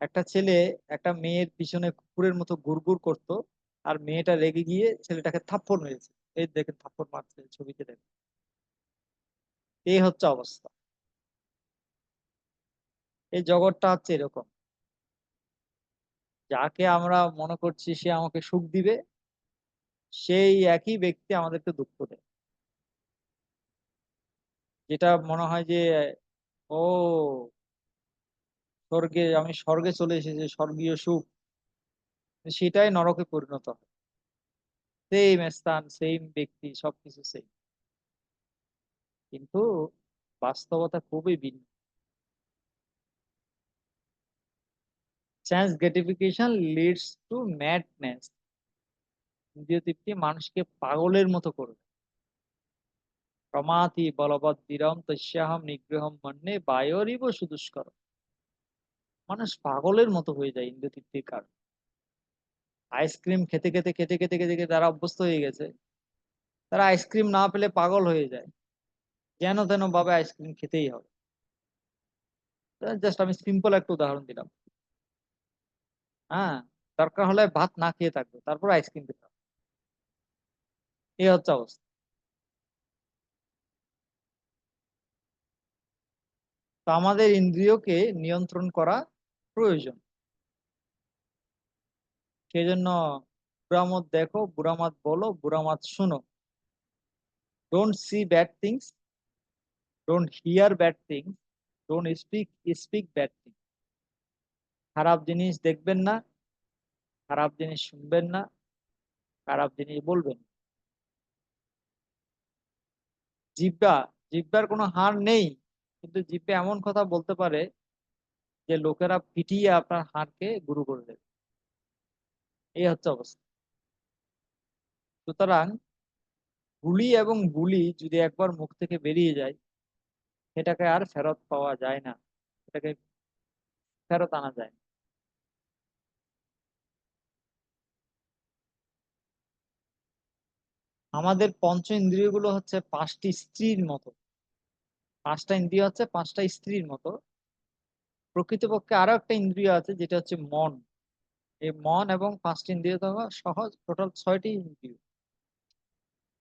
A: একটা ছেলে একটা মেয়ের পিছনে কুকুরের মতো গুড়গুড় করতো, আর মেয়েটা রেগে গিয়ে ছেলেটাকে থাপ্পড় মেরেছে। এই দেখেন থাপ্পড় মারছে ছবিতে দেখেন। এই হচ্ছে অবস্থা। এই জগৎটা হচ্ছে এরকম। যাকে আমরা মনে করছি সে আমাকে সুখ দিবে, সেই একই ব্যক্তি আমাদেরকে দুঃখ দেয়। যেটা মনে হয় যে ও আমি স্বর্গে চলে এসেছি, স্বর্গীয় সুখ, সেটাই নরকে পরিণত হয়। সেম স্থান, সেম ব্যক্তি, সবকিছু সেম, কিন্তু বাস্তবতা খুবই ভিন্ন। Sense gratification leads to madness. ইন্দ্রিয় তৃপ্তি মানুষকে পাগলের মতো করবে। প্রমাতি বলবদ্দিরম তস্যাহম নিগ্রহম মন্যে বায়োরিব সুদুষ্কর। মানুষ পাগলের মতো হয়ে যায় ইন্দ্রিয় তৃপ্তির কারণে। আইসক্রিম খেতে খেতে খেতে খেতে খেতে খেতে তারা অভ্যস্ত হয়ে গেছে। তারা আইসক্রিম না পেলে পাগল হয়ে যায়, যেন তেন ভাবে আইসক্রিম খেতেই হবে। জাস্ট আমি সিম্পল একটা উদাহরণ দিলাম। হ্যাঁ, দরকার হলে ভাত না খেয়ে থাকবে, তারপর আইসক্রিম খেতে হবে। এই হচ্ছে অবস্থা। তো আমাদের ইন্দ্রিয়কে নিয়ন্ত্রণ করা প্রয়োজন। সেই জন্য বুড়ামত দেখো, বুড়ামত বলো, বুড়ামত শুনো। Don't see bad things, don't here bad things, don't speak bad things. খারাপ জিনিস দেখবেন না, খারাপ জিনিস শুনবেন না, খারাপ জিনিস বলবেন না। জিহ্বা, জিহ্বার কোনো হার নেই, কিন্তু জিহ্বে এমন কথা বলতে পারে যে লোকেরা পিটিয়ে আপনার হাড়কে গুঁড়ো করে দেবে। এই হচ্ছে অবস্থা। সুতরাং গুলি এবং বুলি যদি একবার মুখ থেকে বেরিয়ে যায়, সেটাকে আর ফেরত পাওয়া যায় না, সেটাকে ফেরত আনা যায় না। আমাদের পঞ্চ ইন্দ্রিয়গুলো হচ্ছে পাঁচটি স্ত্রীর মতো। পাঁচটা ইন্দ্রিয় হচ্ছে পাঁচটা স্ত্রীর মতো। প্রকৃতপক্ষে আরো একটা ইন্দ্রিয় আছে যেটা হচ্ছে মন। এই মন এবং পাঁচটি ইন্দ্রিয় সহজ টোটাল 6টি ইন্দ্রিয়।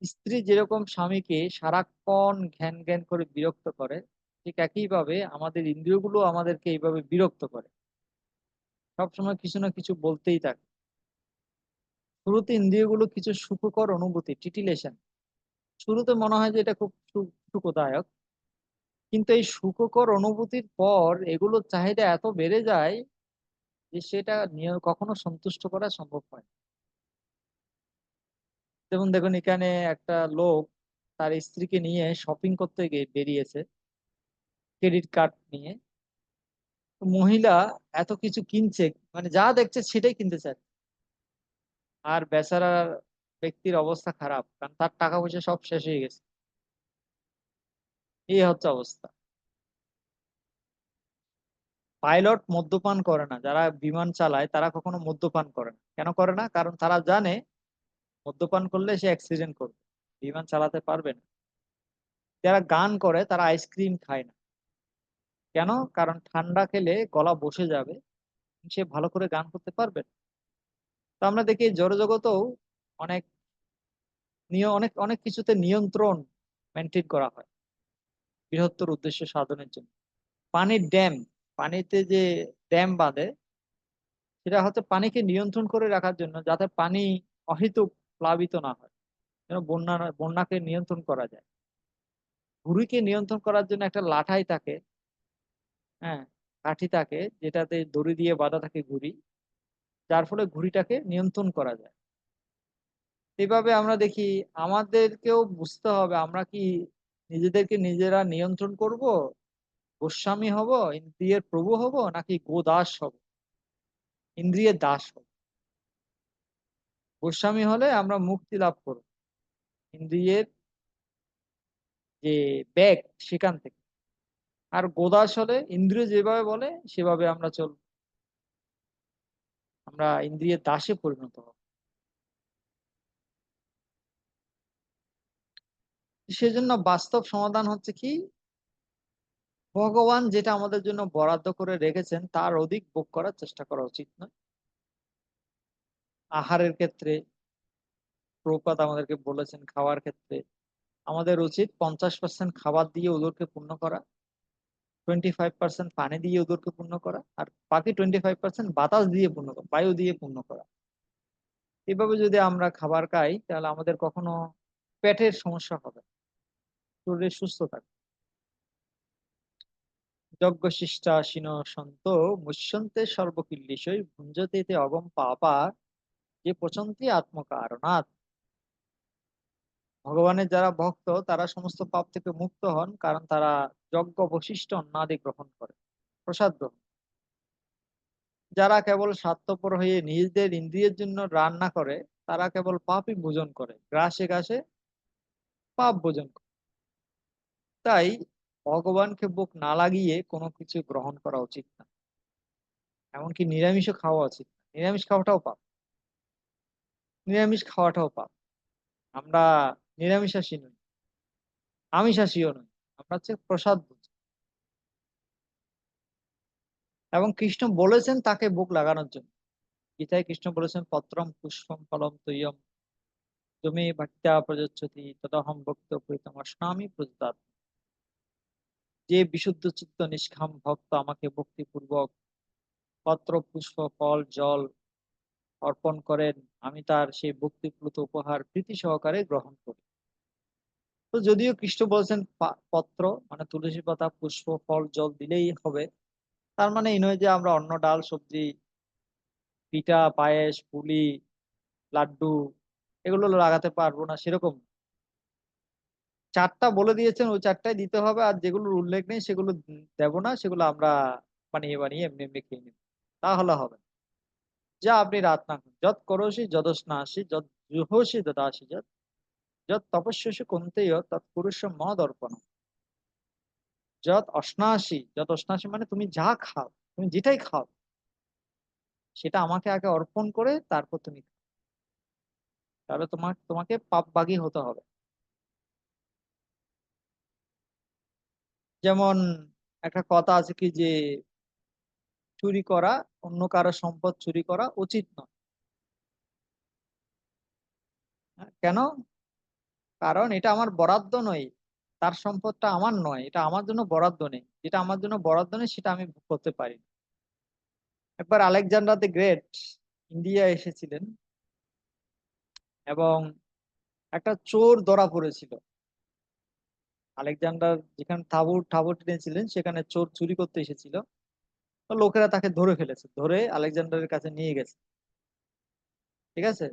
A: স্ত্রী যেরকম স্বামীকে সারাক্ষণ ঘ্যান ঘ্যান করে বিরক্ত করে, ঠিক একইভাবে আমাদের ইন্দ্রিয়গুলো আমাদেরকে এইভাবে বিরক্ত করে, সবসময় কিছু না কিছু বলতেই থাকে। শুরুতে ইন্দ্রিয়গুলো কিছু সুখকর অনুভূতি, টিটিলেশন, শুরুতে মনে হয় যে এটা খুব সুখদায়ক, কিন্তু এই সুখকর অনুভূতির পর এগুলোর চাহিদা এত বেড়ে যায় যে সেটা নিয়ে কখনো সন্তুষ্ট করা সম্ভব হয় না। যেমন দেখুন, এখানে একটা লোক তার স্ত্রীকে নিয়ে শপিং করতে গিয়ে বেরিয়েছে ক্রেডিট কার্ড নিয়ে। তো মহিলা এত কিছু কিনছে, মানে যা দেখছে সেটাই কিনতে চায়। আর বেচারা ব্যক্তির অবস্থা খারাপ, কারণ তার টাকা পয়সা সব শেষ হয়ে গেছে। এই হচ্ছে অবস্থা। পাইলট মদ্যপান করে না, যারা বিমান চালায় তারা কখনো মদ্যপান করে না। কেন করে না? কারণ তারা জানে মদ্যপান করলে সে অ্যাক্সিডেন্ট করবে, বিমান চালাতে পারবে না। যারা গান করে তারা আইসক্রিম খায় না। কেন? কারণ ঠান্ডা খেলে গলা বসে যাবে, সে ভালো করে গান করতে পারবে না। তো আমরা দেখি জড়জগতেও অনেক অনেক অনেক কিছুতে নিয়ন্ত্রণ মেনটেন করা হয় বৃহত্তর উদ্দেশ্য সাধনের জন্য। পানির ড্যাম, পানিতে যে ড্যাম বাঁধে, সেটা হচ্ছে পানিকে নিয়ন্ত্রণ করে রাখার জন্য, যাতে পানি অহেতুক প্লাবিত না হয়, যেন বন্যাকে নিয়ন্ত্রণ করা যায়। ঘুড়িকে নিয়ন্ত্রণ করার জন্য একটা লাঠাই থাকে, হ্যাঁ, কাঠি থাকে, যেটাতে দড়ি দিয়ে বাঁধা থাকে ঘুড়ি, যার ফলে ঘুড়িটাকে নিয়ন্ত্রণ করা যায়। এভাবে আমরা দেখি আমাদেরকেও বুঝতে হবে, আমরা কি নিজেদেরকে নিজেরা নিয়ন্ত্রণ করব, গোস্বামী হব, ইন্দ্রিয়ের প্রভু হব, নাকি গোদাস হব, ইন্দ্রিয়ের দাস হব। গোস্বামী হলে আমরা মুক্তি লাভ করব ইন্দ্রিয়ের যে ব্যাগ, সেখান থেকে। আর গোদাস হলে ইন্দ্রিয় যেভাবে বলে সেভাবে আমরা চলব, আমরা ইন্দ্রিয়ের দাসে পরিণত হব। সেজন্য বাস্তব সমাধান হচ্ছে কি, ভগবান যেটা আমাদের জন্য বরাদ্দ করে রেখেছেন তার অধিক ভোগ করার চেষ্টা করা উচিত নয়। আহারের ক্ষেত্রে প্রভুপাদ আমাদেরকে বলেছেন, খাওয়ার ক্ষেত্রে আমাদের উচিত 50% খাবার দিয়ে উদরকে পূর্ণ করা, 25% পানি দিয়ে উদরকে পূর্ণ করা, আর বাকি 25% বাতাস দিয়ে পূর্ণ করা, বায়ু দিয়ে পূর্ণ করা। এভাবে যদি আমরা খাবার খাই তাহলে আমাদের কখনো পেটের সমস্যা হবে না, শরীর সুস্থ থাকবে। যজ্ঞ শিষ্টাশীন সন্ত মুষ্যন্তে সর্বকিল্লিশই ভুঞ্জতে তে অগম পাপা যে পচন্তি আত্মকারণাৎ। ভগবানের যারা ভক্ত তারা সমস্ত পাপ থেকে মুক্ত হন, কারণ তারা যজ্ঞ বশিষ্ঠ অন্নাদি গ্রহণ করে, প্রসাদ গ্রহণ। যারা কেবল স্বার্থপর হয়ে নিজেদের ইন্দ্রিয়ের জন্য রান্না করে, তারা কেবল পাপই ভোজন করে, গ্রাসে গ্রাসে পাপ ভোজন করে। তাই ভগবানকে বুক না লাগিয়ে কোনো কিছু গ্রহণ করা উচিত না, এমনকি নিরামিষও খাওয়া উচিত না। নিরামিষ খাওয়াটাও পাপ, নিরামিষ খাওয়াটাও পাপ। আমরা নিরামিষাশী নই, আমিষাশীও নই, আমরা হচ্ছে প্রসাদ ভোজী। এবং কৃষ্ণ বলেছেন তাকে বুক লাগানোর জন্য। গীতায় কৃষ্ণ বলেছেন, পত্রম পুষ্পম ফলম তৈয়ম তুমি ভক্ত্যা প্রযচ্ছতি তদহম ভক্ত প্রীতম অস্নামি প্রযুতাৎ। যে বিশুদ্ধ চিত্ত নিষ্কাম ভক্ত আমাকে ভক্তিপূর্বক পত্র পুষ্প ফল জল অর্পণ করেন, আমি তার সেই ভক্তিপ্লুত উপহার প্রীতি সহকারে গ্রহণ করি। তো যদিও কৃষ্ণ বলছেন পত্র মানে তুলসী পাতা, পুষ্প ফল জল দিলেই হবে, তার মানে এই নয় যে আমরা অন্ন ডাল সবজি, পিঠা পায়েস পুলি লাড্ডু এগুলো লাগাতে পারবো না, সেরকম। চারটা বলে দিয়েছেন, ওই চারটাই দিতে হবে, আর যেগুলোর উল্লেখ নেই সেগুলো দেব না, সেগুলো আমরা বানিয়ে বানিয়ে এমনি এমনি খেয়ে নেব, তাহলে হবে না। যা আপনি রাত না করুন, যত করোসি যদস্নাসি যত জুহোসি দদাসি যত যত তপস্যসি কুন্তেয় তৎ পুরুষ মদ অর্পণ। যত অশ্নাসি, যত অশ্নাসি মানে তুমি যা খাও, তুমি যেটাই খাও সেটা আমাকে আগে অর্পণ করে তারপর তুমি খাও। তাহলে তোমাকে পাপভাগী হতে হবে। যেমন একটা কথা আছে কি, যে চুরি করা, অন্য কারো সম্পদ চুরি করা উচিত নয়। কেন? কারণ এটা আমার বরাদ্দ নয়, তার সম্পদটা আমার নয়, এটা আমার জন্য বরাদ্দ নেই, যেটা আমার জন্য বরাদ্দ নেই সেটা আমি ভোগ করতে পারি না। একবার আলেকজান্ডার দ্য গ্রেট ইন্ডিয়া এসেছিলেন, এবং একটা চোর ধরা পড়েছিল। আলেকজান্ডার যেখানে ঠাকুর ঠাকুর টেনেছিলেন সেখানে চোর চুরি করতে এসেছিল। তো লোকেরা তাকে ধরে ফেলেছে, ধরে আলেকজান্ডারের কাছে নিয়ে গেছে। ঠিক আছে,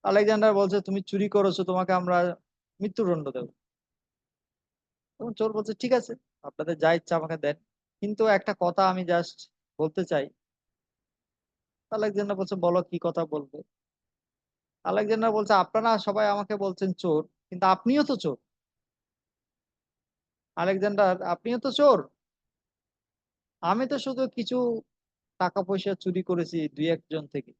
A: আলেকজান্ডার বলছে তুমি চুরি করেছো, তোমাকে আমরা মৃত্যুদণ্ড দেবো। তখন চোর বলছে ঠিক আছে, আপনাদের যা ইচ্ছা আমাকে দেন, কিন্তু একটা কথা আমি জাস্ট বলতে চাই। আলেকজান্ডার বলছে বলো, কি কথা বলবে? আলেকজান্ডার বলছে আপনারা সবাই আমাকে বলছেন চোর, কিন্তু আপনিও তো চোর। আলেকজান্ডার, আপনিও তো চোর। আমি তো শুধু কিছু টাকা পয়সা চুরি করেছি দুই একজন থেকে,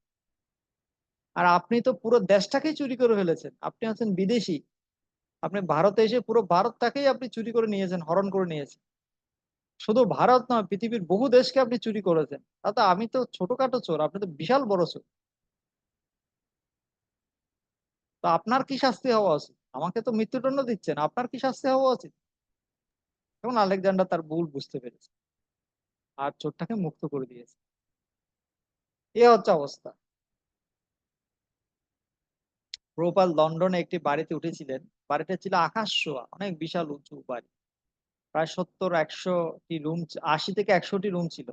A: আর আপনি তো পুরো দেশটাকেই চুরি করে ফেলেছেন। আপনি হচ্ছেন বিদেশি, আপনি ভারতে এসে পুরো ভারতটাকেই আপনি চুরি করে নিয়েছেন, হরণ করে নিয়েছেন। শুধু ভারত নয়, পৃথিবীর বহু দেশকে আপনি চুরি করেছেন। তাতে আমি তো ছোটখাটো চোর, আপনি তো বিশাল বড় চোর। তো আপনার কি শাস্তি হওয়া উচিত? আমাকে তো মৃত্যুদণ্ড দিচ্ছেন, আপনার কি শাস্তি হওয়া উচিত? তখন আলেকজান্ডার তার ভুল বুঝতে পেরেছে। আর চোরটাকে মুক্ত করে দিয়েছে। এ হচ্ছে অবস্থা। প্রভুপাদ লন্ডনে একটি বাড়িতে উঠেছিলেন। বাড়িটা ছিল আকাশ ছোঁয়া, অনেক বিশাল উঁচু বাড়ি, প্রায় 70-100টি রুম, 80 থেকে 100টি রুম ছিল।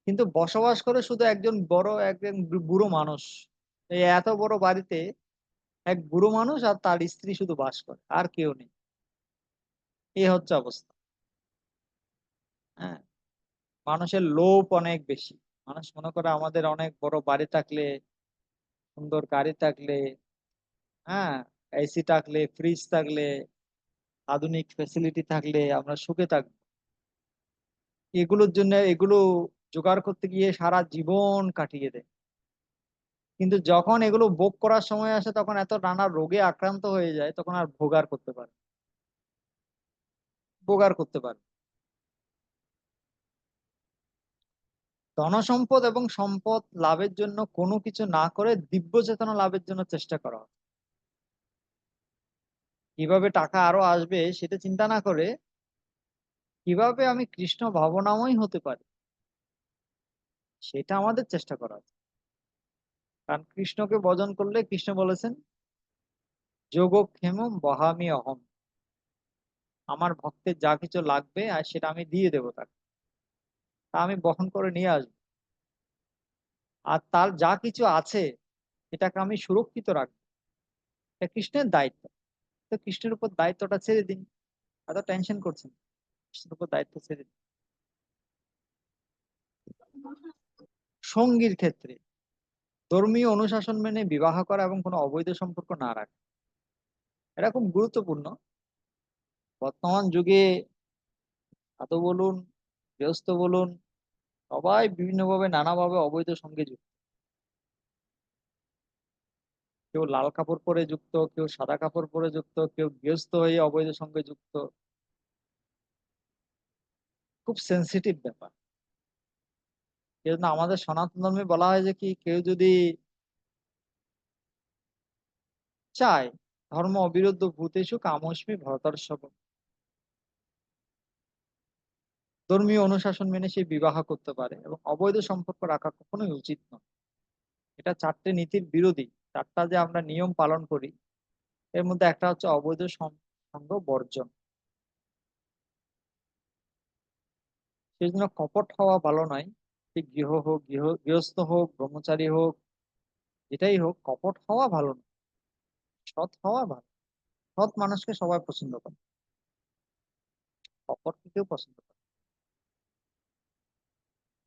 A: কিন্তু বসবাস করে শুধু একজন বুড়ো মানুষ। এই এত বড় বাড়িতে এক বুড়ো মানুষ আর তার স্ত্রী শুধু বাস করে, আর কেউ নেই। এ হচ্ছে অবস্থা। হ্যাঁ, মানুষের লোভ অনেক বেশি। মানুষ মনে করে আমাদের অনেক বড় বাড়ি থাকলে, সুন্দর গাড়ি থাকলে, হ্যাঁ, এসি থাকলে, ফ্রিজ থাকলে, আধুনিক ফেসিলিটি থাকলে আমরা সুখে থাকবো। এগুলো জোগাড় করতে গিয়ে সারা জীবন কাটিয়ে দেয়। কিন্তু যখন এগুলো ভোগ করার সময় আসে তখন এত নানা রোগে আক্রান্ত হয়ে যায়, তখন আর ভোগার করতে পারে। ধনসম্পদ এবং সম্পদ লাভের জন্য কোনো কিছু না করে দিব্য চেতনা লাভের জন্য চেষ্টা করা হয়। কিভাবে টাকা আরো আসবে সেটা চিন্তা না করে কিভাবে আমি কৃষ্ণ ভাবনাময় হতে পারি সেটা আমাদের চেষ্টা করা উচিত। কারণ কৃষ্ণকে ভজন করলে কৃষ্ণ বলেছেন, যোগক্ষেমম বহামি অহম, আমার ভক্তের যা কিছু লাগবে আর সেটা আমি দিয়ে দেবো তাকে, তা আমি বহন করে নিয়ে আসবো। আর তার যা কিছু আছে সেটাকে আমি সুরক্ষিত রাখবো। এটা কৃষ্ণের দায়িত্ব। তো কৃষ্ণের উপর দায়িত্বটা ছেড়ে দিন, এত টেনশন করছেন, কৃষ্ণের উপর দায়িত্ব ছেড়ে দিন। সঙ্গীর ক্ষেত্রে ধর্মীয় অনুশাসন মেনে বিবাহ করা এবং কোনো অবৈধ সম্পর্ক না রাখা, এটা খুব গুরুত্বপূর্ণ। বর্তমান যুগে সাধু বলুন, গৃহস্থ বলুন, সবাই বিভিন্নভাবে নানাভাবে অবৈধ সঙ্গে যুক্ত। কেউ লাল কাপড় পরে যুক্ত, কেউ সাদা কাপড় পরে যুক্ত, কেউ গৃহস্থ হয়ে অবৈধ সঙ্গে যুক্ত। খুব সেন্সিটিভ ব্যাপার। সেজন্য আমাদের সনাতন ধর্মে বলা হয় যে কি, কেউ যদি চায় ধর্ম অবিরুদ্ধ ভূতেষু কামস্মি ভরতর্ষভ, ধর্মীয় অনুশাসন মেনে সে বিবাহ করতে পারে, এবং অবৈধ সম্পর্ক রাখা কখনোই উচিত নয়। এটা 4টে নীতির বিরোধী। 4টা যে আমরা নিয়ম পালন করি, এর মধ্যে একটা হচ্ছে অবৈধ সঙ্গ বর্জন। সেই জন্য কপট হওয়া ভালো নয়। সে গৃহস্থ হোক, ব্রহ্মচারী হোক, যেটাই হোক, কপট হওয়া ভালো নয়, সৎ হওয়া ভালো। সৎ মানুষকে সবাই পছন্দ করে, কপটকে কেউ পছন্দ করে না।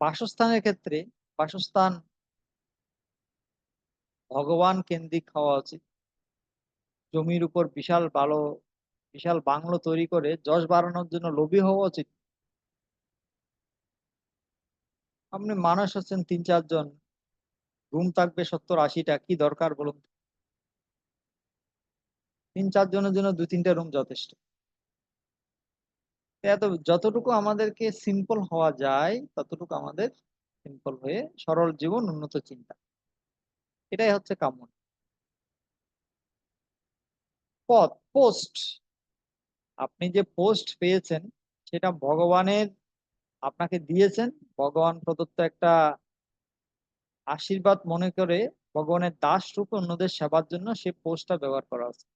A: বাসস্থানের ক্ষেত্রে বাসস্থান ভগবান কেন্দ্রিক হওয়া উচিত। জমির উপর বিশাল বাংলো তৈরি করে যশ বাড়ানোর জন্য লোভী হওয়া উচিত। আপনি মানুষ হচ্ছেন 3-4 জন, রুম থাকবে 70-80টা, কি দরকার বলুন? 3-4 জনের জন্য 2-3টা রুম যথেষ্ট। যতটুকু আমাদেরকে সিম্পল হওয়া যায় ততটুকু আমাদের সিম্পল হয়ে সরল জীবন, উন্নত চিন্তা, এটাই হচ্ছে কাম্য। পোস্ট, আপনি যে পোস্ট পেয়েছেন সেটা ভগবানের আপনাকে দিয়েছেন, ভগবান প্রদত্ত একটা আশীর্বাদ মনে করে ভগবানের দাস রূপে অন্যদের সেবার জন্য সে পোস্টটা ব্যবহার করা উচিত।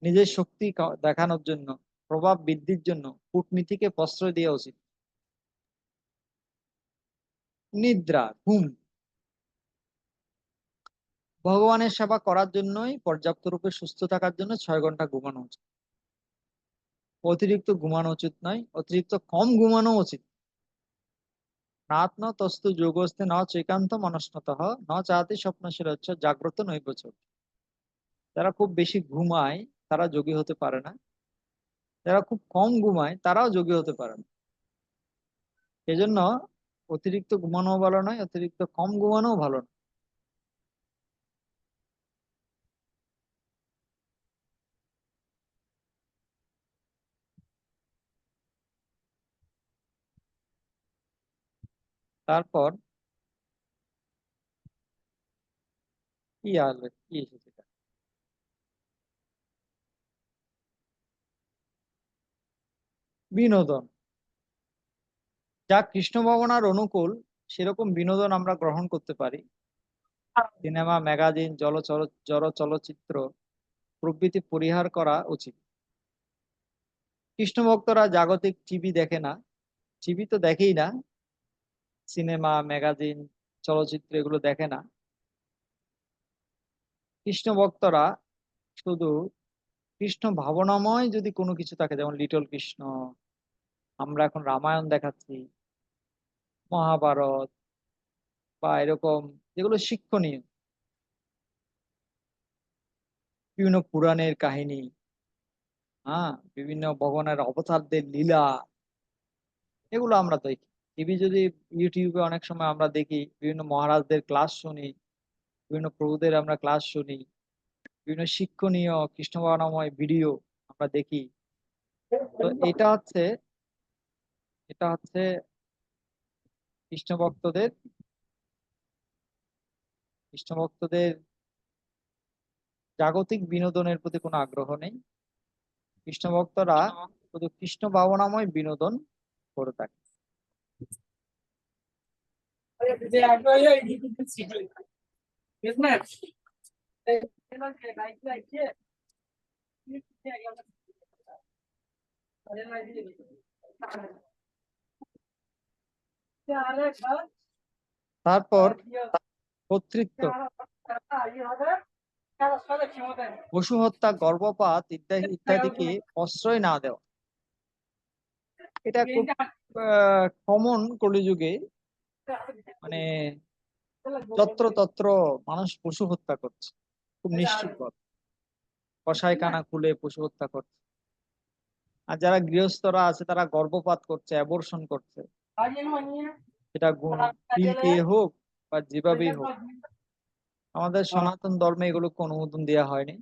A: নিজের শক্তি দেখানোর জন্য, প্রভাব বৃদ্ধির জন্য কূটনীতিকে প্রশ্রয় দেওয়া উচিত। নিদ্রা, ঘুম, ভগবানের সেবা করার জন্যই পর্যাপ্ত রূপে সুস্থ থাকার জন্য 6 ঘন্টা ঘুমানো উচিত। অতিরিক্ত ঘুমানো উচিত নয়, অতিরিক্ত কম ঘুমানো উচিত। নাত্ম তস্তু যোগস্তে ন চৈকান্ত মনস্নত ন চাতি স্বপ্নশীল হচ্ছে জাগ্রত নৈবচ। যারা খুব বেশি ঘুমায় তারা যোগী হতে পারে না, যারা খুব কম ঘুমায় তারাও যোগী হতে পারে না। সেজন্য অতিরিক্ত ঘুমানো ভালো নয়, অতিরিক্ত কম ঘুমানো ভালো নয়। তারপর কি আসবে, কি এসেছে এটা? বিনোদন। যা কৃষ্ণ ভাবনার অনুকূল সেরকম বিনোদন আমরা গ্রহণ করতে পারি। সিনেমা, ম্যাগাজিন, জড় চলচ্চিত্র প্রভৃতি পরিহার করা উচিত। কৃষ্ণ ভক্তরা জাগতিক টিভি দেখে না, টিভি তো দেখেই না, সিনেমা, ম্যাগাজিন, চলচ্চিত্র এগুলো দেখে না। কৃষ্ণ ভক্তরা শুধু কৃষ্ণ ভাবনাময় যদি কোনো কিছু থাকে, যেমন লিটল কৃষ্ণ, আমরা এখন রামায়ণ দেখাচ্ছি, মহাভারত বা এরকম যেগুলো শিক্ষণীয়, বিভিন্ন পুরাণের কাহিনী, বিভিন্ন ভগবানের অবতারদের লীলা, এগুলো আমরা দেখি। টিভি যদি, ইউটিউবে অনেক সময় আমরা দেখি বিভিন্ন মহারাজদের ক্লাস শুনি, বিভিন্ন প্রভুদের আমরা ক্লাস শুনি, বিভিন্ন শিক্ষণীয় কৃষ্ণ ভাবনাময় ভিডিও আমরা দেখি। তো এটা হচ্ছে কৃষ্ণ ভক্তদের কৃষ্ণ ভক্তদের জাগতিক বিনোদনের প্রতি কোনো আগ্রহ নেই। কৃষ্ণ ভক্তরা শুধু কৃষ্ণ ভাবনাময় বিনোদন করে থাকে। তারপর কর্তৃত্ব, পশু হত্যা, গর্ভপাত ইত্যাদি ইত্যাদিকে প্রশ্রয় না দেওয়া, এটা খুব কমন কলিযুগে। মানে যত্রতত্র মানুষ পশু হত্যা করছে, খুব নিশ্চিত কসাইখানা খুলে পশু হত্যা করছে। আর যারা গৃহস্থরা আছে তারা গর্ভপাত করছে, অ্যাবর্শন করছে, সেটা পিল দিয়ে হোক বা যেভাবেই হোক। আমাদের সনাতন ধর্মে এগুলোকে অনুমোদন দেওয়া হয়নি,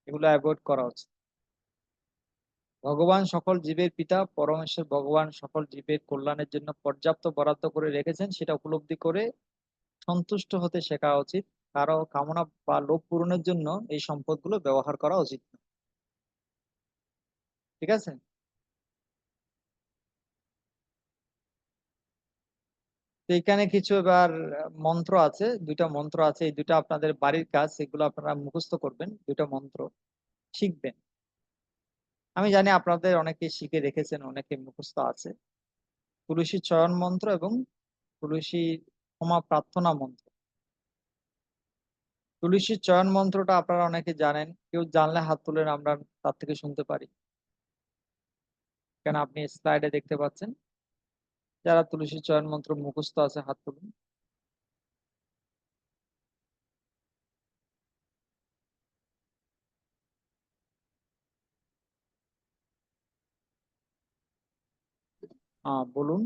A: এগুলো অ্যাভয়েড করা উচিত। ভগবান সকল জীবের পিতা, পরমেশ্বর ভগবান সকল জীবের কল্যাণের জন্য পর্যাপ্ত বরাদ্দ করে রেখেছেন, সেটা উপলব্ধি করে সন্তুষ্ট হতে শেখা উচিত। কারো কামনা বা লোভ পূরণের জন্য এই সম্পদগুলো ব্যবহার করা উচিত না। ঠিক আছে? তো এখানে কিছু এবার মন্ত্র আছে, দুইটা মন্ত্র আছে, এই দুইটা আপনাদের বাড়ির কাজ, এগুলো আপনারা মুখস্থ করবেন, দুইটা মন্ত্র শিখবেন। আমি জানি আপনাদের অনেকে শিখে রেখেছেন, অনেকে মুখস্থ আছে। তুলসী চয়ন মন্ত্র এবং তুলসী ক্ষমা প্রার্থনা মন্ত্র। তুলসী চয়ন মন্ত্রটা আপনারা অনেকে জানেন, কেউ জানলে হাত তুলেন, আমরা তার থেকে শুনতে পারি। কেন, আপনি স্লাইডে দেখতে পাচ্ছেন। যারা তুলসী চয়ন মন্ত্র মুখস্থ আছে হাত তুলুন। বলুন।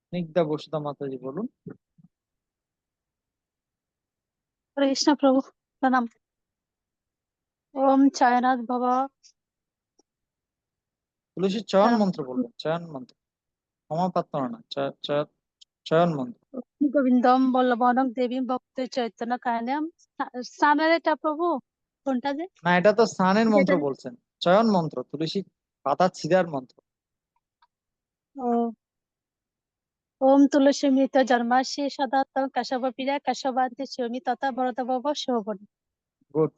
A: স্নিগ্ধা বসুধা মাতাজি বলুন।
F: हरे कृष्ण प्रभु प्रणाम। ओम चायनाथ बाबा
A: তুলসী চয়ন
F: प्रणाम।
A: মন্ত্র বলবেন, চয়ন মন্ত্র, ক্ষমা প্রার্থনা না, চয়ন মন্ত্র।
F: গোবিন্দম বল্লভানং দেবী ভক্ত চৈতন্য কায়নাম সামনে এটা প্রভু কোনটা যে
A: না, এটা তো স্নানের মন্ত্র
F: যেটা
A: বলছেন, চয়ন মন্ত্র তুলসী পাতা ছিঁড়ার মন্ত্র।
F: ও ओम तुलसी मृत जन्मासि सदा तम केशव प्रिया केशवान्ति स्योमी तथा भरत बाबा शोभन।
A: গুড।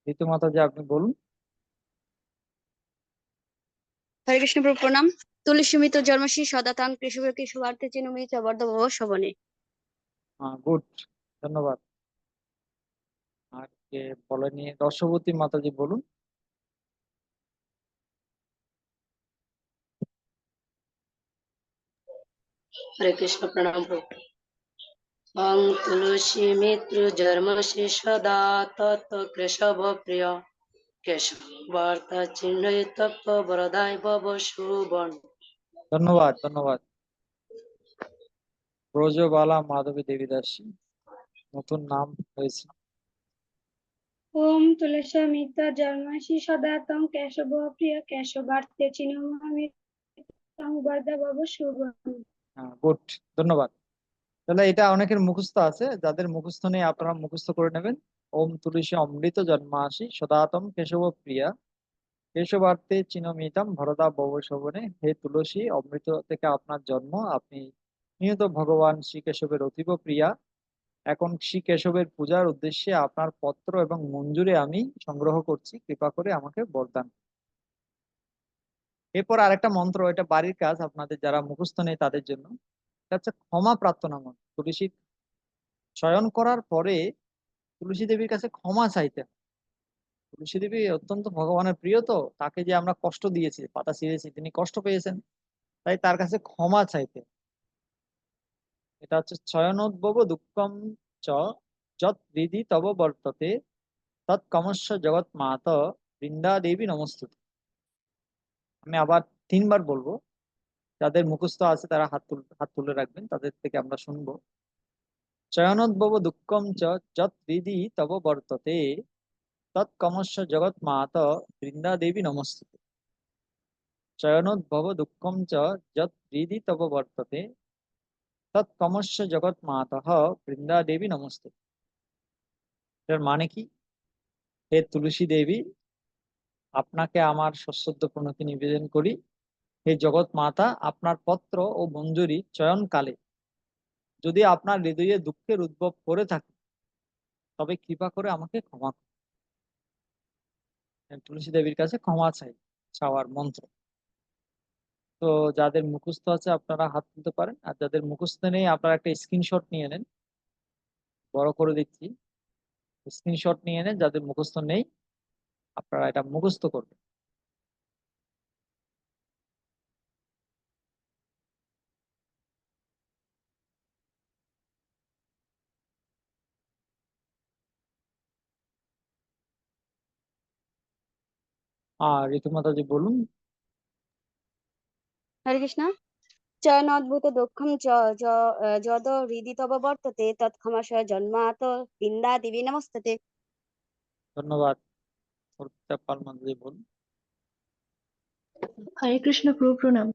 A: ঋতু মাতাজি আপনি বলুন।
B: হরে কৃষ্ণ প্রভু প্রণাম। তুলসীমিত জন্মশ্রী সদাতাং কৃষক কৃষকার্থে চিনুমি চবর্দ ভব শবনে।
A: গুড, ধন্যবাদ। আর কে বলেনি? দর্শবতী মাতাজি বলুন।
E: হরে কৃষ্ণ, প্রণাম প্রভু। অং তুলসী মিত্র জন্মশ্রী সদা তত কেশব প্রিয় কেশব বার্তা চিহ্ন তপ্ত বরদায় ভব শুভন।
A: ধন্যবাদ, ধন্যবাদ। ব্রজবালা মাধবী দেবী দাসী, নতুন নাম হয়েছে।
C: ওম তুলসী মিত্র জন্মাসি সদা তং কেশব প্রিয় কেশবার্তে চিনমামি তং বরদা বাবু শুভ।
A: গুড, ধন্যবাদ। তাহলে এটা অনেকের মুখস্থ আছে, যাদের মুখস্থ নেই আপনারা মুখস্থ করে নেবেন। ওম তুলসী অমৃত জন্মাসি সদাতম কেশব প্রিয়া কেশবার্তে চিনমিতাম ভরদা ভব শোভনে। হে তুলসী, অমৃত থেকে আপনার জন্ম, আপনি নিয়ত ভগবান শ্রী কেশবের অতীব প্রিয়া। এখন শ্রী কেশবের পূজার উদ্দেশ্যে আপনার পত্র এবং মঞ্জুরি আমি সংগ্রহ করছি, কৃপা করে আমাকে বরদান। এরপর আরেকটা মন্ত্র, এটা বাড়ির কাজ, আপনাদের যারা মুখস্থ নেই তাদের জন্য। এটা হচ্ছে ক্ষমা প্রার্থনা মন্ত্র। তুলসী শয়ন করার পরে তুলসী দেবীর কাছে ক্ষমা চাইতে হয়। তুলসী দেবী অত্যন্ত ভগবানের প্রিয়, তো তাকে যে আমরা কষ্ট দিয়েছি, পাতা ছিঁড়েছি, তিনি কষ্ট পেয়েছেন, তাই তার কাছে ক্ষমা চাইতে হয়। এটা হচ্ছে শয়নোদ্ভব দুঃখম চ যৎ হৃদি তব বর্ততে তৎ কমস্য জগৎ মাত বৃন্দা দেবী নমস্তুতে। আমি আবার 3বার বলবো, যাদের মুখস্থ আছে তারা হাত তুলে রাখবেন, তাদের থেকে আমরা শুনবো। শয়নোদ্ভব দুঃখম চ যৎ হৃদি তব বর্ততে তৎ কমস্য জগৎ মাত বৃন্দা দেবী নমস্তুতে। শয়নোদ্ভব দুঃখম চ যৎ হৃদি তব বর্ততে তৎ কমস্য জগৎ মাতঃ বৃন্দা দেবী নমস্তুতে। এর মানে কি? হে তুলসী দেবী, আপনাকে আমার সশ্রদ্ধ প্রণতি নিবেদন করি। হে জগৎ মাতা, আপনার পত্র ও মঞ্জুরি চয়নকালে যদি আপনার হৃদয়ে দুঃখের উদ্ভব করে থাকে, তবে কৃপা করে আমাকে ক্ষমা করুন। তুলসী দেবীর কাছে ক্ষমা চাওয়ার মন্ত্র। তো যাদের মুখস্থ আছে আপনারা হাত তুলতে পারেন, আর যাদের মুখস্থ নেই আপনারা একটা স্ক্রিনশট নিয়ে নেন, বড় করে দিচ্ছি। স্ক্রিনশট নিয়ে নেন, যাদের মুখস্থ নেই আপনারা এটা মুখস্থ করবেন। আর ঋতুমাতা জি বলুন।
B: হরে কৃষ্ণ। চয়নোদ্ভূত দুঃখম যদ হৃদি তব বর্ততে তৎক্ষমাশয় জন্মাত বৃন্দা দেবী নমস্তুতে।
A: ধন্যবাদ। অর্পিতা পাল মাতা জি বলুন।
D: হরে কৃষ্ণ, প্রভু প্রণাম।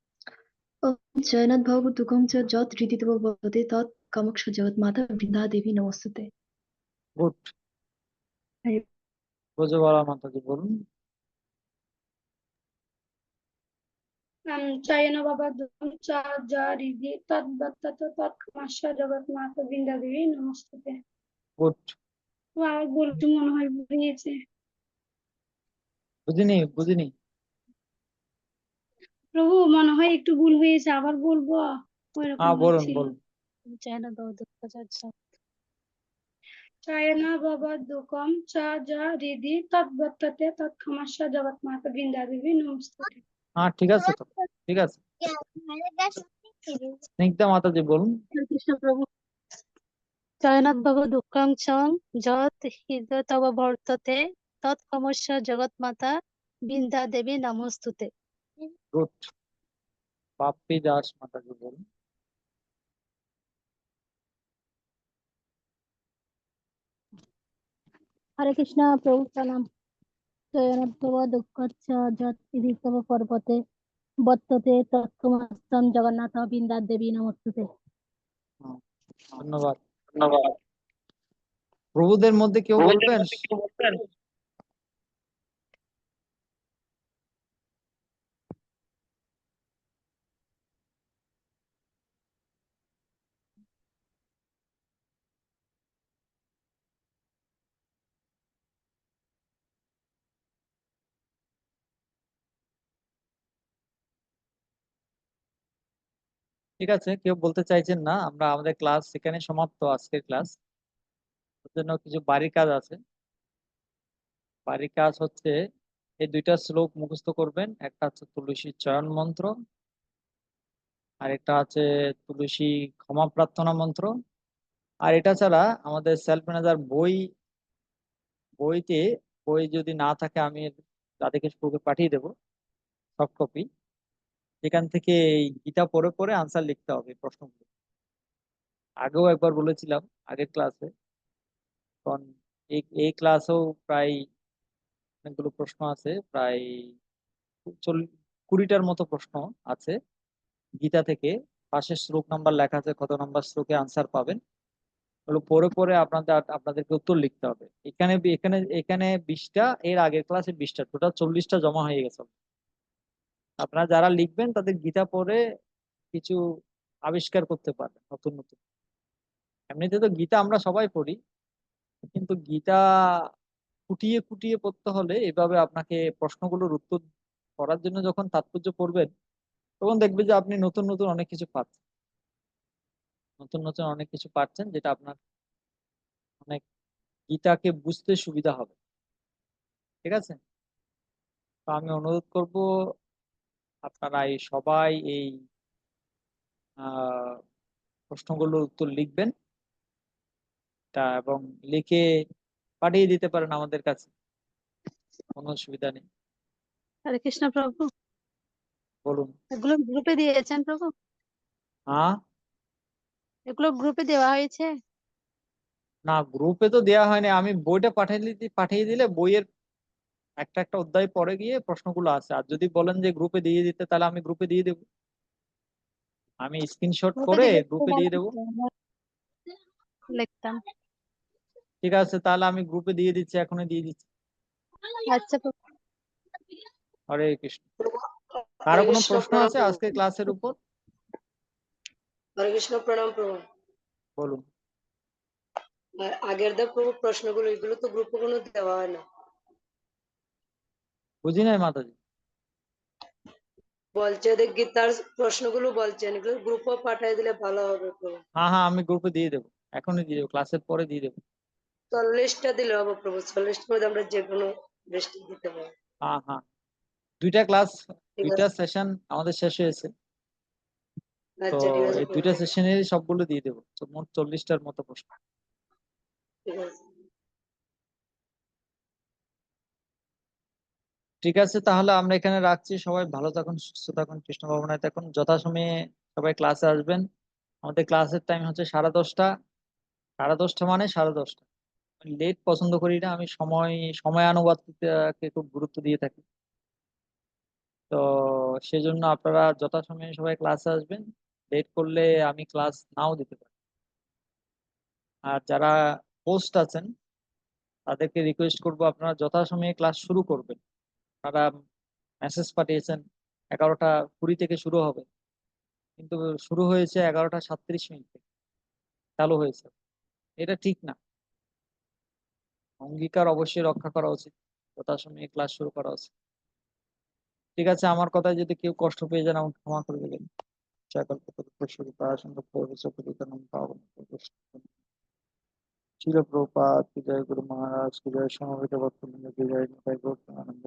D: ওম জয়নাথ ভব দুঃখম চ যৎ হৃদিতব বদতে তৎ কামক্ষ জগৎ মাতা বৃন্দা দেবী নমস্তুতে।
A: গুড।
D: হরে
A: ব্রজবালা মাতা জি বলুন।
C: চায়ন বাবা দুঃখম চা যা হৃদি তদ্বত্তত তৎক্ষমাস্য জগৎ মাতা বৃন্দা দেবী নমস্তুতে।
A: গুড।
C: আর বলতে মনে হয় ভুলে গেছে।
A: বুঝিনি বুঝিনি।
C: প্রভু মনে হয় একটু ভুল হয়েছে, আবার বলবো, ওইরকম
A: হ্যাঁ বলুন
C: হচ্ছিল।
A: বলুন।
F: চায়না বাবা দুঃখাচার্য।
C: চায়ন বাবা দুঃখম চা যা হৃদি তদ্বত্ততে তৎক্ষমাস্য জগৎ মাতা বৃন্দা দেবী নমস্তুতে।
A: হ্যাঁ ঠিক আছে তো, ঠিক আছে। স্নিগ্ধা মাতা জি বলুন।
F: হরে কৃষ্ণ প্রভু। জগন্নাথ বাবু দুঃখং চং যৎ হৃদয় তব বর্ততে তৎকমস্য জগৎমাতা বৃন্দা দেবী নমস্তুতে।
A: গুড। বাপ্পি দাস মাতা জি বলুন।
F: হরে কৃষ্ণ প্রভু প্রণাম। জগন্নাথ বাবা দুঃখচ্ছ যৎ হৃদি তব পর্বতে বর্ততে তৎকমস্তম জগন্নাথ বৃন্দা দেবী নমস্তুতে।
A: হ্যাঁ, ধন্যবাদ। প্রভুদের মধ্যে কেউ বলবেন? ঠিক আছে, কেউ বলতে চাইছেন না, আমরা আমাদের ক্লাস এখানে সমাপ্ত, আজকের ক্লাস। ওর জন্য কিছু বাড়ির কাজ আছে। বাড়ির কাজ হচ্ছে এই 2টা শ্লোক মুখস্থ করবেন। একটা হচ্ছে তুলসী চয়ন মন্ত্র, আর একটা আছে তুলসী ক্ষমা প্রার্থনা মন্ত্র। আর এটা ছাড়া আমাদের সেলফ ম্যানেজার বইতে, বই যদি না থাকে আমি রাধিকেশ প্রভুকে পাঠিয়ে দেবো সফট কপি। সেখান থেকে এই গীতা পড়ে পড়ে আনসার লিখতে হবে প্রশ্নগুলো। আগেও একবার বলেছিলাম আগের ক্লাসে, কারণ এই এই ক্লাসেও প্রায় অনেকগুলো প্রশ্ন আছে, প্রায় 20টার মতো প্রশ্ন আছে গীতা থেকে। পাশে শ্লোক নাম্বার লেখা আছে, কত নাম্বার শ্লোকে আনসার পাবেন ওগুলো পরে পরে আপনাদেরকে উত্তর লিখতে হবে। এখানে এখানে এখানে 20টা, এর আগের ক্লাসে 20টা, টোটাল 40টা জমা হয়ে গেছে। আপনারা যারা লিখবেন তাদের গীতা পড়ে কিছু আবিষ্কার করতে পারবেন নতুন নতুন। এমনিতে তো গীতা আমরা সবাই পড়ি, কিন্তু গীতা খুঁটিয়ে খুঁটিয়ে পড়তে হলে এভাবে আপনাকে প্রশ্নগুলোর উত্তর করার জন্য যখন তাৎপর্য পড়বেন, তখন দেখবে যে আপনি নতুন নতুন অনেক কিছু পাচ্ছেন, নতুন নতুন অনেক কিছু পাচ্ছেন, যেটা আপনার অনেক গীতাকে বুঝতে সুবিধা হবে। ঠিক আছে? তো আমি অনুরোধ করব আপনারা সবাই এই আহ প্রশ্নগুলোর উত্তর লিখবেন এবং লিখে পাঠিয়ে দিতে পারেন আমাদের কাছে, কোনো অসুবিধা নেই।
F: হরে কৃষ্ণ প্রভু,
A: বলুন।
F: এগুলো গ্রুপে দিয়েছেন প্রভু?
A: হ্যাঁ,
F: এগুলো গ্রুপে দেওয়া হয়েছে?
A: না গ্রুপে তো দেওয়া হয়নি, আমি বইটা পাঠিয়ে দিলে বইয়ের একটা একটা অধ্যায় পরে গিয়ে প্রশ্নগুলো আছে। আর যদি বলেন যে গ্রুপে দিয়ে দিতে, তাহলে আমি গ্রুপে দিয়ে দেবো, আমি স্ক্রিনশট
F: গ্রুপে
A: করে
F: দিলে একটু
A: গ্রুপে
F: ভালো
A: দিয়ে দেবো।
F: হতো, আমরা লিখতাম।
A: ঠিক আছে, তাহলে আমি গ্রুপে দিয়ে দিচ্ছি, এখনই দিয়ে দিচ্ছি।
F: আচ্ছা প্রভু।
A: হরে কৃষ্ণ।
E: প্রভু,
A: কারো
E: হরে
A: কোনো
E: কৃষ্ণ
A: প্রশ্ন
E: প্রণাম
A: আছে
E: প্রভু।
A: আজকে ক্লাসের উপর?
E: হরে কৃষ্ণ প্রণাম প্রভু।
A: বলুন।
E: আর আগের প্রভু প্রশ্নগুলো এগুলো তো গ্রুপে কোনো দেওয়া হয় না।
A: বুঝি নাই মাতাজি।
E: বলছে ওদের গীতার প্রশ্নগুলো বলছেন, এগুলো গ্রুপে পাঠিয়ে দিলে ভালো হবে প্রভু।
A: হ্যাঁ হ্যাঁ, আমি গ্রুপে দিয়ে দেবো, এখনই দিয়ে দেবো, ক্লাসের পরে দিয়ে দেবো।
E: 40টা দিলে হবে প্রভু, 40টার মধ্যে আমরা যে কোনো বেশি দিতে পারি।
A: হ্যাঁ হ্যাঁ, দুইটা ক্লাস,
E: ঠিক
A: দুইটা
E: আছে,
A: সেশন আমাদের শেষ হয়েছে, তো
E: আচ্ছা ঠিক আছে
A: এই
E: প্রভু,
A: দুইটা সেশনের সবগুলো দিয়ে দেবো, তো মোট 40টার মতো প্রশ্ন।
E: ঠিক আছে।
A: ঠিক আছে, তাহলে আমরা এখানে রাখছি। সবাই ভালো থাকুন, সুস্থ থাকুন, কৃষ্ণ ভাবনায় থাকুন। যথাসময়ে সবাই ক্লাসে আসবেন। আমাদের ক্লাসের টাইম হচ্ছে 10:30। 10:30 মানে 10:30। লেট পছন্দ করি না আমি, সময়ানুবর্তিতাকে খুব গুরুত্ব দিয়ে থাকি। তো সেজন্য আপনারা যথাসময়ে সবাই ক্লাসে আসবেন। লেট করলে আমি ক্লাস নাও দিতে পারি। আর যারা হোস্ট আছেন তাদেরকে রিকোয়েস্ট করবো আপনারা যথাসময়ে ক্লাস শুরু করবেন। আপনারা মেসেজ পাঠিয়েছেন 11টা 20 থেকে শুরু হবে, কিন্তু শুরু হয়েছে 11টা 37 থেকে চালু হয়েছে। এটা ঠিক না, অঙ্গীকার অবশ্যই রক্ষা করা উচিত, যথাসময়ে ক্লাস শুরু করা উচিত। ঠিক আছে, আমার কথায় যদি কেউ কষ্ট পেয়ে যান আমাকে ক্ষমা করে দেবেন। শিল প্রভুপাদ কি জয়, গুরু মহারাজ কি জয়, সমবেত ভক্তবৃন্দ কি জয়, নিতাই গৌর প্রেমানন্দ।